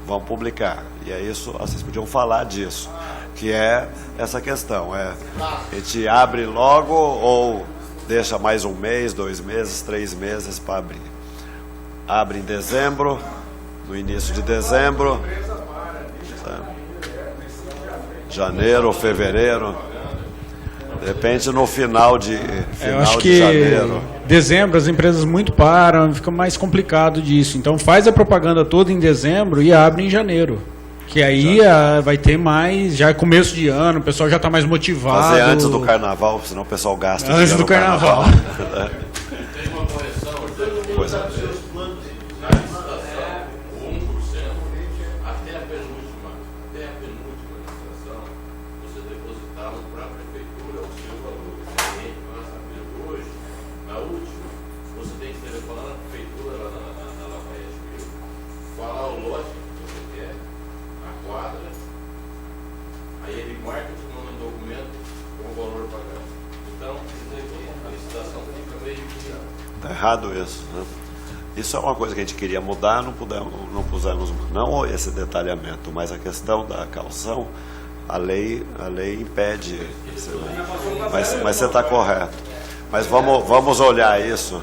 Vamos publicar. E é isso, vocês podiam falar disso, que é essa questão. A gente abre logo ou deixa mais um mês, 2 meses, 3 meses para abrir. Abre em dezembro, no início de dezembro, janeiro ou fevereiro, de repente no final de janeiro. Dezembro as empresas muito param, fica mais complicado disso. Então faz a propaganda toda em dezembro e abre em janeiro. Que aí vai ter mais, já é começo de ano, o pessoal já está mais motivado. Fazer antes do carnaval, senão o pessoal gasta antes do carnaval. Tem uma correção, Pois é. até a penúltima licitação, você depositava para a prefeitura o seu valor. Exatamente, nós sabemos hoje, na última, você tem que telefonar na prefeitura, lá na Lafayette, falar o lote que você quer, a quadra, aí ele marca e te manda um documento com o valor pagado. Então, a licitação fica meio que... Está errado isso, né? Isso é uma coisa que a gente queria mudar, não pusemos não esse detalhamento, mas a questão da caução, a lei impede. Mas você está correto. Mas vamos olhar isso.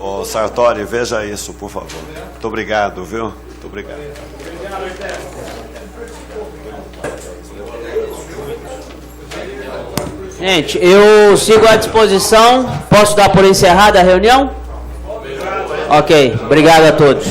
Ô Sartori, veja isso, por favor. Muito obrigado, viu? Muito obrigado. Gente, eu sigo à disposição. Posso dar por encerrada a reunião? Ok, obrigado a todos.